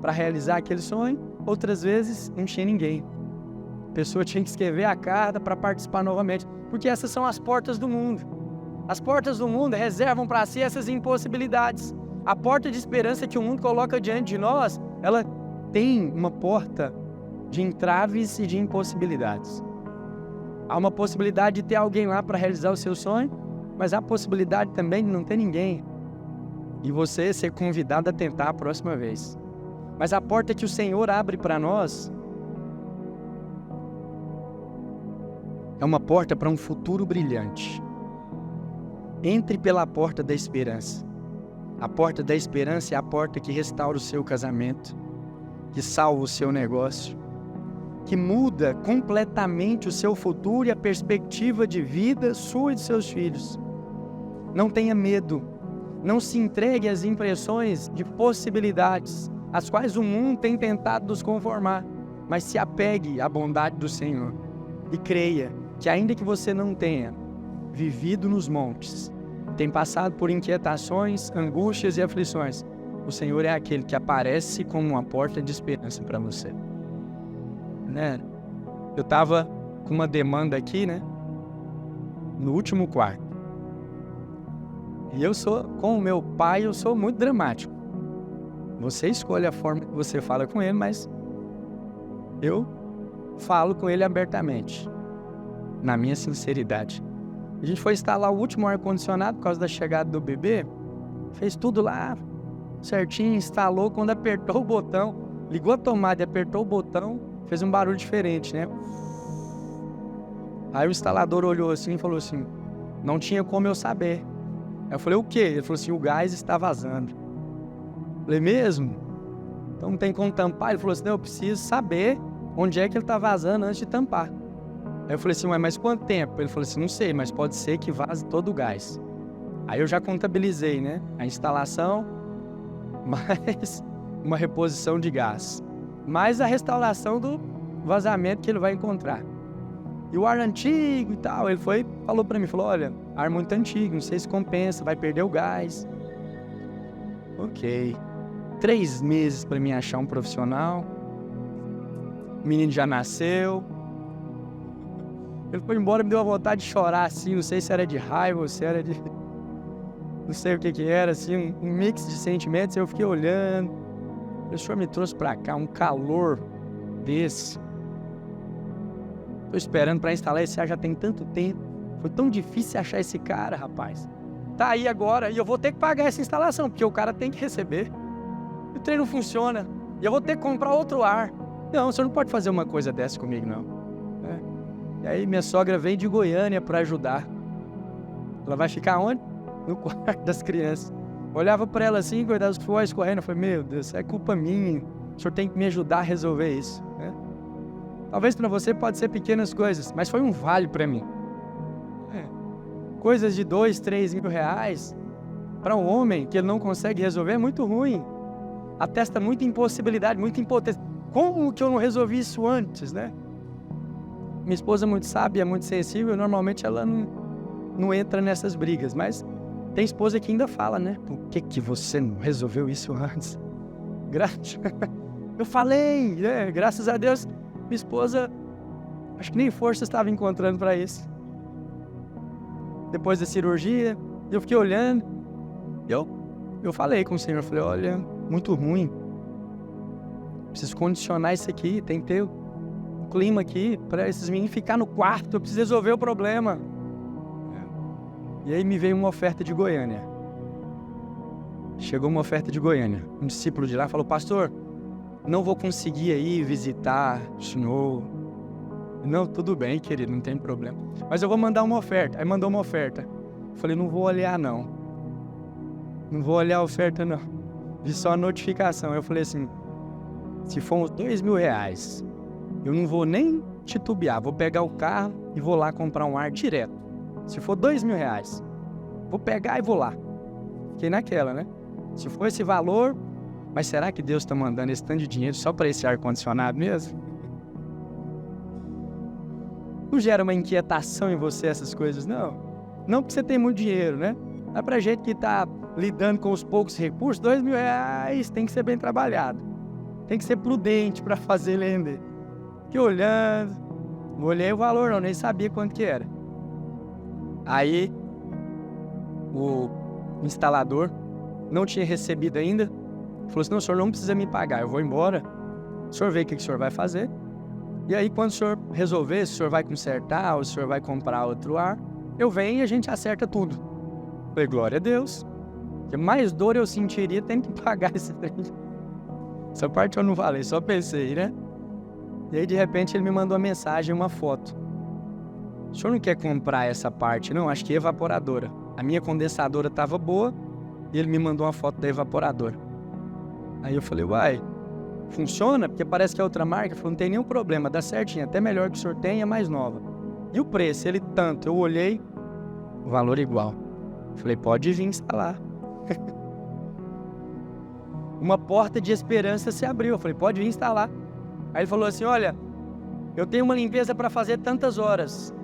para realizar aquele sonho, outras vezes não tinha ninguém. A pessoa tinha que escrever a carta para participar novamente, porque essas são as portas do mundo. As portas do mundo reservam para si essas impossibilidades. A porta de esperança que o mundo coloca diante de nós, ela tem uma porta de entraves e de impossibilidades. Há uma possibilidade de ter alguém lá para realizar o seu sonho, mas há a possibilidade também de não ter ninguém e você ser convidado a tentar a próxima vez. Mas a porta que o Senhor abre para nós é uma porta para um futuro brilhante. Entre pela porta da esperança. A porta da esperança é a porta que restaura o seu casamento, que salva o seu negócio, que muda completamente o seu futuro e a perspectiva de vida sua e de seus filhos. Não tenha medo, não se entregue às impressões de possibilidades, as quais o mundo tem tentado nos conformar, mas se apegue à bondade do Senhor e creia que ainda que você não tenha vivido nos montes, tem passado por inquietações, angústias e aflições, o Senhor é aquele que aparece como uma porta de esperança para você. Né? Eu estava com uma demanda aqui, né? No último quarto. E com o meu pai, eu sou muito dramático. Você escolhe a forma que você fala com ele, mas eu falo com ele abertamente, na minha sinceridade. A gente foi instalar o último ar-condicionado por causa da chegada do bebê, fez tudo lá certinho, instalou, quando apertou o botão, ligou a tomada e apertou o botão, fez um barulho diferente, né? Aí o instalador olhou assim e falou assim, não tinha como eu saber. Aí eu falei, o quê? Ele falou assim, o gás está vazando. Eu falei, mesmo? Então não tem como tampar? Ele falou assim, não, eu preciso saber onde é que ele está vazando antes de tampar. Aí eu falei assim, ué, mas quanto tempo? Ele falou assim, não sei, mas pode ser que vaze todo o gás. Aí eu já contabilizei, né? A instalação, mais uma reposição de gás, mais a restauração do vazamento que ele vai encontrar. E o ar antigo e tal, ele falou pra mim, falou, olha, ar muito antigo, não sei se compensa, vai perder o gás. Ok. 3 meses pra mim achar um profissional. O menino já nasceu. Ele foi embora, me deu uma vontade de chorar, assim, não sei se era de raiva ou se era de... não sei o que era, assim, um mix de sentimentos. Eu fiquei olhando. O senhor me trouxe pra cá um calor desse. Tô esperando pra instalar esse ar já tem tanto tempo. Foi tão difícil achar esse cara, rapaz. Tá aí agora e eu vou ter que pagar essa instalação, porque o cara tem que receber. E o trem não funciona. E eu vou ter que comprar outro ar. Não, o senhor não pode fazer uma coisa dessa comigo, não. E aí minha sogra vem de Goiânia para ajudar. Ela vai ficar onde? No quarto das crianças. Olhava para ela assim, cuidava dos suores correndo. Eu falei, meu Deus, é culpa minha. O senhor tem que me ajudar a resolver isso. Né? Talvez para você pode ser pequenas coisas, mas foi um vale para mim. Coisas de 2, 3 mil reais para um homem que ele não consegue resolver é muito ruim. Atesta muita impossibilidade, muita impotência. Como que eu não resolvi isso antes, né? Minha esposa é muito sábia, é muito sensível, normalmente ela não entra nessas brigas, mas tem esposa que ainda fala, né? Por que você não resolveu isso antes? Eu falei, né? Graças a Deus, minha esposa, acho que nem força estava encontrando para isso. Depois da cirurgia, eu fiquei olhando, eu falei com o Senhor, falei, olha, muito ruim, preciso condicionar isso aqui, tem que ter clima aqui para esses meninos ficar no quarto, eu preciso resolver o problema. E aí me veio uma oferta de Goiânia. Chegou uma oferta de Goiânia. Um discípulo de lá falou, pastor, não vou conseguir aí visitar o senhor. Não, tudo bem, querido, não tem problema. Mas eu vou mandar uma oferta. Aí mandou uma oferta. Eu falei, não vou olhar não. Não vou olhar a oferta não. Vi só a notificação. Eu falei assim, se for uns 2 mil reais, eu não vou nem titubear, vou pegar o carro e vou lá comprar um ar direto. Se for 2 mil reais, vou pegar e vou lá. Fiquei naquela, né? Se for esse valor, mas será que Deus está mandando esse tanto de dinheiro só para esse ar-condicionado mesmo? Não gera uma inquietação em você essas coisas, não? Não porque você tem muito dinheiro, né? Mas pra gente que está lidando com os poucos recursos, 2 mil reais tem que ser bem trabalhado. Tem que ser prudente para fazer render. Fiquei olhando, Não olhei o valor não, nem sabia quanto que era. Aí, o instalador não tinha recebido ainda. Falou assim, não, o senhor não precisa me pagar, eu vou embora. O senhor vê o que o senhor vai fazer. E aí, quando o senhor resolver, se o senhor vai consertar ou se o senhor vai comprar outro ar, eu venho e a gente acerta tudo. Falei, glória a Deus. Porque mais dor eu sentiria tendo que pagar esse trem. Essa parte eu não falei, só pensei, né? E aí, de repente, ele me mandou uma mensagem, uma foto. O senhor não quer comprar essa parte, não? Acho que evaporadora. A minha condensadora estava boa e ele me mandou uma foto da evaporadora. Aí eu falei, uai, funciona? Porque parece que é outra marca. Ele falou, não tem nenhum problema, dá certinho, até melhor que o senhor tem, é mais nova. E o preço? Ele tanto. Eu olhei, o valor igual. Falei, pode vir instalar. Uma porta de esperança se abriu. Eu falei, pode vir instalar. Aí ele falou assim, olha, eu tenho uma limpeza para fazer tantas horas.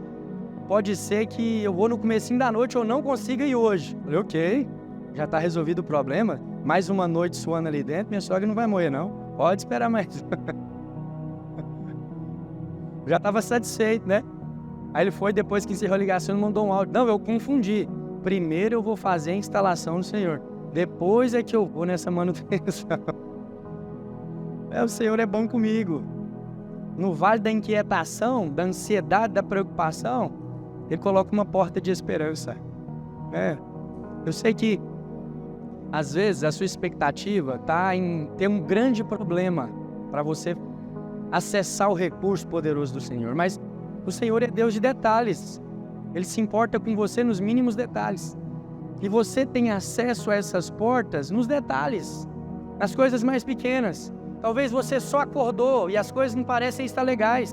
Pode ser que eu vou no comecinho da noite ou não consiga ir hoje. Eu falei, ok, já está resolvido o problema. Mais uma noite suando ali dentro, minha sogra não vai morrer não. Pode esperar mais. Já estava satisfeito, né? Aí ele foi, depois que encerrou a ligação, ele mandou um áudio. Não, eu confundi. Primeiro eu vou fazer a instalação do senhor. Depois é que eu vou nessa manutenção. O Senhor é bom comigo. No vale da inquietação, da ansiedade, da preocupação, Ele coloca uma porta de esperança. Eu sei que, às vezes, a sua expectativa está em ter um grande problema para você acessar o recurso poderoso do Senhor. Mas o Senhor é Deus de detalhes. Ele se importa com você nos mínimos detalhes. E você tem acesso a essas portas nos detalhes, nas coisas mais pequenas. Talvez você só acordou e as coisas não parecem estar legais.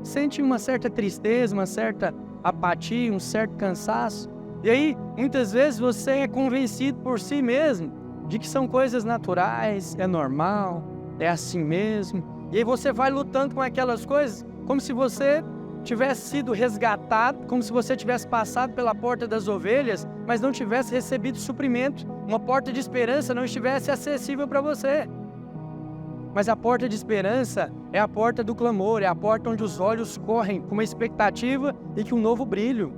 Sente uma certa tristeza, uma certa apatia, um certo cansaço. E aí, muitas vezes você é convencido por si mesmo de que são coisas naturais, é normal, é assim mesmo. E aí você vai lutando com aquelas coisas como se você tivesse sido resgatado, como se você tivesse passado pela porta das ovelhas, mas não tivesse recebido suprimento. Uma porta de esperança não estivesse acessível para você. Mas a porta de esperança é a porta do clamor, é a porta onde os olhos correm com uma expectativa e com um novo brilho.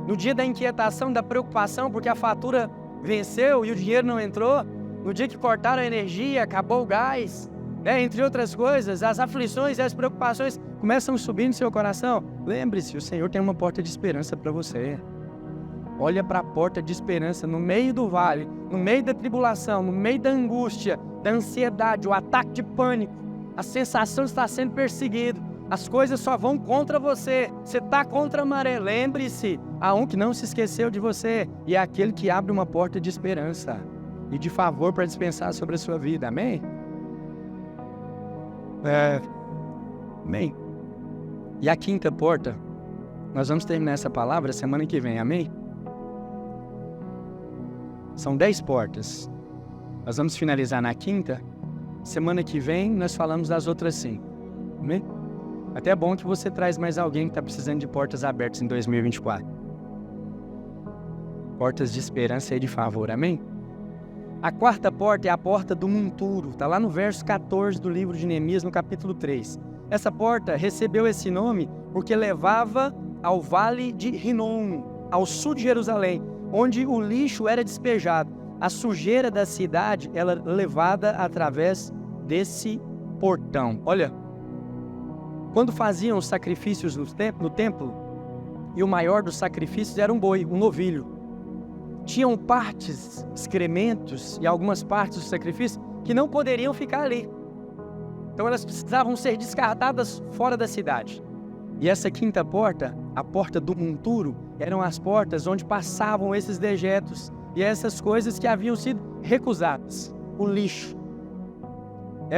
No dia da inquietação, da preocupação, porque a fatura venceu e o dinheiro não entrou, no dia que cortaram a energia, acabou o gás, entre outras coisas, as aflições e as preocupações começam a subir no seu coração. Lembre-se, o Senhor tem uma porta de esperança para você. Olha para a porta de esperança no meio do vale, no meio da tribulação, no meio da angústia, da ansiedade, o ataque de pânico, a sensação de estar sendo perseguido. As coisas só vão contra você. Você está contra a maré. Lembre-se, há um que não se esqueceu de você e é aquele que abre uma porta de esperança e de favor para dispensar sobre a sua vida. Amém? Amém. E a quinta porta, nós vamos terminar essa palavra semana que vem. Amém? São 10 portas. Nós vamos finalizar na quinta. Semana que vem nós falamos das outras 5. Amém? Até é bom que você traz mais alguém que está precisando de portas abertas em 2024. Portas de esperança e de favor. Amém? A quarta porta é a porta do monturo. Está lá no verso 14 do livro de Neemias, no capítulo 3. Essa porta recebeu esse nome porque levava ao vale de Rinom, ao sul de Jerusalém, onde o lixo era despejado. A sujeira da cidade era levada através desse portão. Olha, quando faziam os sacrifícios no templo, e o maior dos sacrifícios era um boi, um novilho. Tinham partes, excrementos e algumas partes do sacrifício que não poderiam ficar ali. Então elas precisavam ser descartadas fora da cidade. E essa quinta porta, a porta do monturo, eram as portas onde passavam esses dejetos e essas coisas que haviam sido recusadas. O lixo.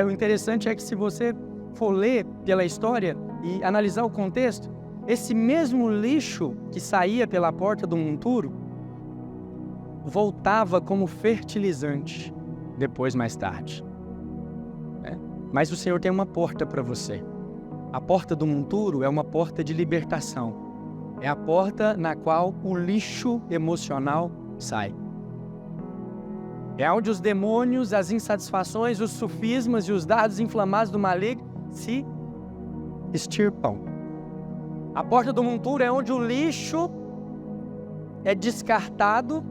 O interessante é que se você for ler pela história e analisar o contexto, esse mesmo lixo que saía pela porta do monturo voltava como fertilizante depois, mais tarde. Mas o Senhor tem uma porta para você. A porta do monturo é uma porta de libertação. É a porta na qual o lixo emocional sai. É onde os demônios, as insatisfações, os sofismas e os dardos inflamados do maligno se extirpam. A porta do monturo é onde o lixo é descartado,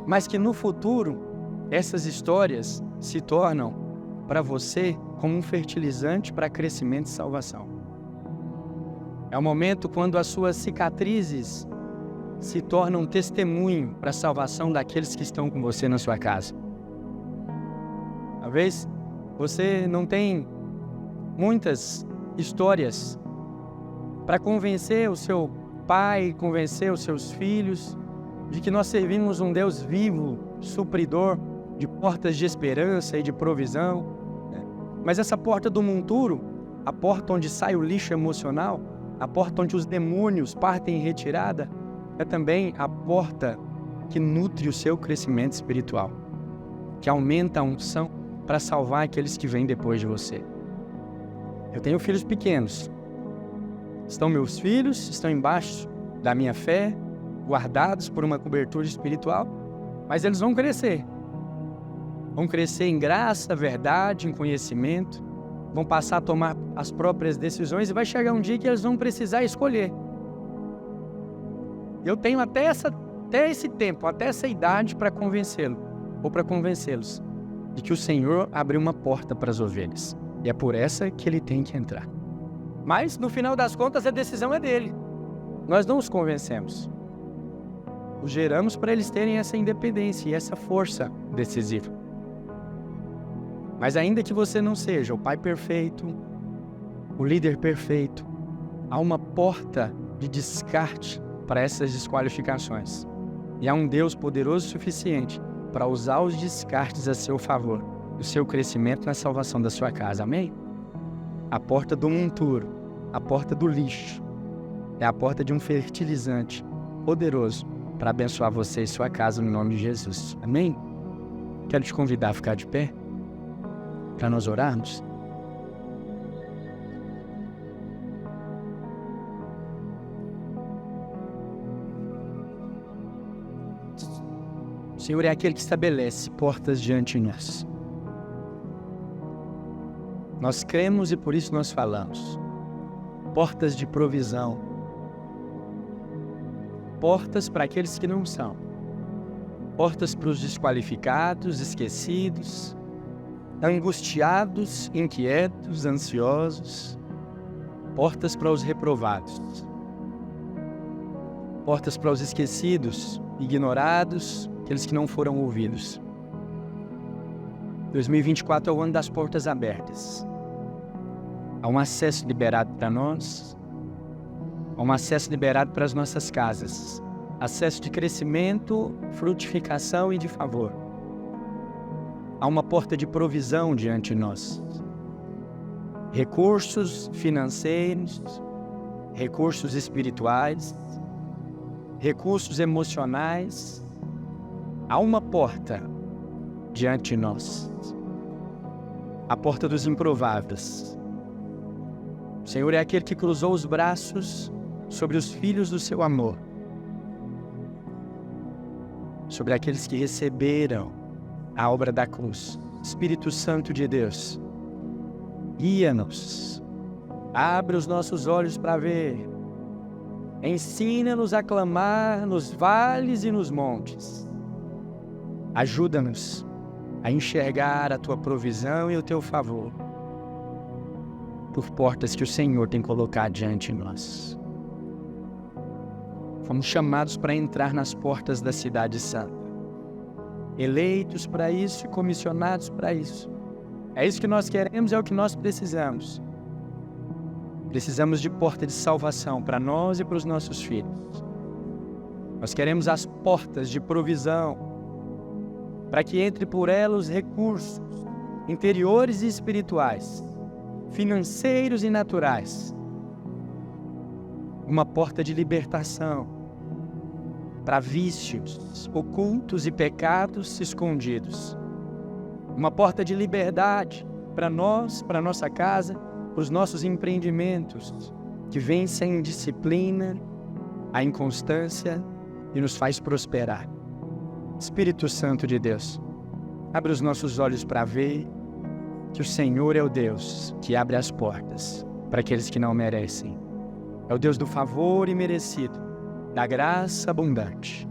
mas que no futuro essas histórias se tornam para você como um fertilizante para crescimento e salvação. É o momento quando as suas cicatrizes se tornam um testemunho para a salvação daqueles que estão com você na sua casa. Talvez você não tem muitas histórias para convencer o seu pai, convencer os seus filhos de que nós servimos um Deus vivo, supridor de portas de esperança e de provisão. Mas essa porta do monturo, a porta onde sai o lixo emocional, a porta onde os demônios partem em retirada, é também a porta que nutre o seu crescimento espiritual, que aumenta a unção para salvar aqueles que vêm depois de você. Eu tenho filhos pequenos. Meus filhos estão embaixo da minha fé, guardados por uma cobertura espiritual, mas eles vão crescer. Vão crescer em graça, verdade, em conhecimento, vão passar a tomar as próprias decisões e vai chegar um dia que eles vão precisar escolher. Eu tenho até esse tempo, até essa idade para convencê-lo, ou para convencê-los, de que o Senhor abriu uma porta para as ovelhas. E é por essa que ele tem que entrar. Mas, no final das contas, a decisão é dele. Nós não os convencemos. Os geramos para eles terem essa independência e essa força decisiva. Mas ainda que você não seja o pai perfeito, o líder perfeito, há uma porta de descarte para essas desqualificações. E há um Deus poderoso o suficiente para usar os descartes a seu favor, o seu crescimento na salvação da sua casa. Amém? A porta do monturo, a porta do lixo, é a porta de um fertilizante poderoso para abençoar você e sua casa no nome de Jesus. Amém? Quero te convidar a ficar de pé para nós orarmos. O Senhor é aquele que estabelece portas diante de nós. Nós cremos e por isso nós falamos. Portas de provisão. Portas para aqueles que não são. Portas para os desqualificados, esquecidos, angustiados, inquietos, ansiosos. Portas para os reprovados. Portas para os esquecidos, ignorados, aqueles que não foram ouvidos. 2024 é o ano das portas abertas. Há um acesso liberado para nós, há um acesso liberado para as nossas casas, acesso de crescimento, frutificação e de favor. Há uma porta de provisão diante de nós. Recursos financeiros, recursos espirituais, recursos emocionais. Há uma porta diante de nós. A porta dos improváveis. O Senhor é aquele que cruzou os braços sobre os filhos do seu amor. Sobre aqueles que receberam a obra da cruz. Espírito Santo de Deus, guia-nos. Abre os nossos olhos para ver. Ensina-nos a clamar nos vales e nos montes. Ajuda-nos a enxergar a Tua provisão e o Teu favor por portas que o Senhor tem colocado diante de nós. Fomos chamados para entrar nas portas da cidade santa. Eleitos para isso e comissionados para isso. É isso que nós queremos, é o que nós precisamos. Precisamos de porta de salvação para nós e para os nossos filhos. Nós queremos as portas de provisão, para que entre por ela os recursos interiores e espirituais, financeiros e naturais. Uma porta de libertação para vícios ocultos e pecados escondidos. Uma porta de liberdade para nós, para nossa casa, para os nossos empreendimentos, que vencem a indisciplina, a inconstância e nos faz prosperar. Espírito Santo de Deus, abre os nossos olhos para ver que o Senhor é o Deus que abre as portas para aqueles que não merecem. É o Deus do favor imerecido, da graça abundante.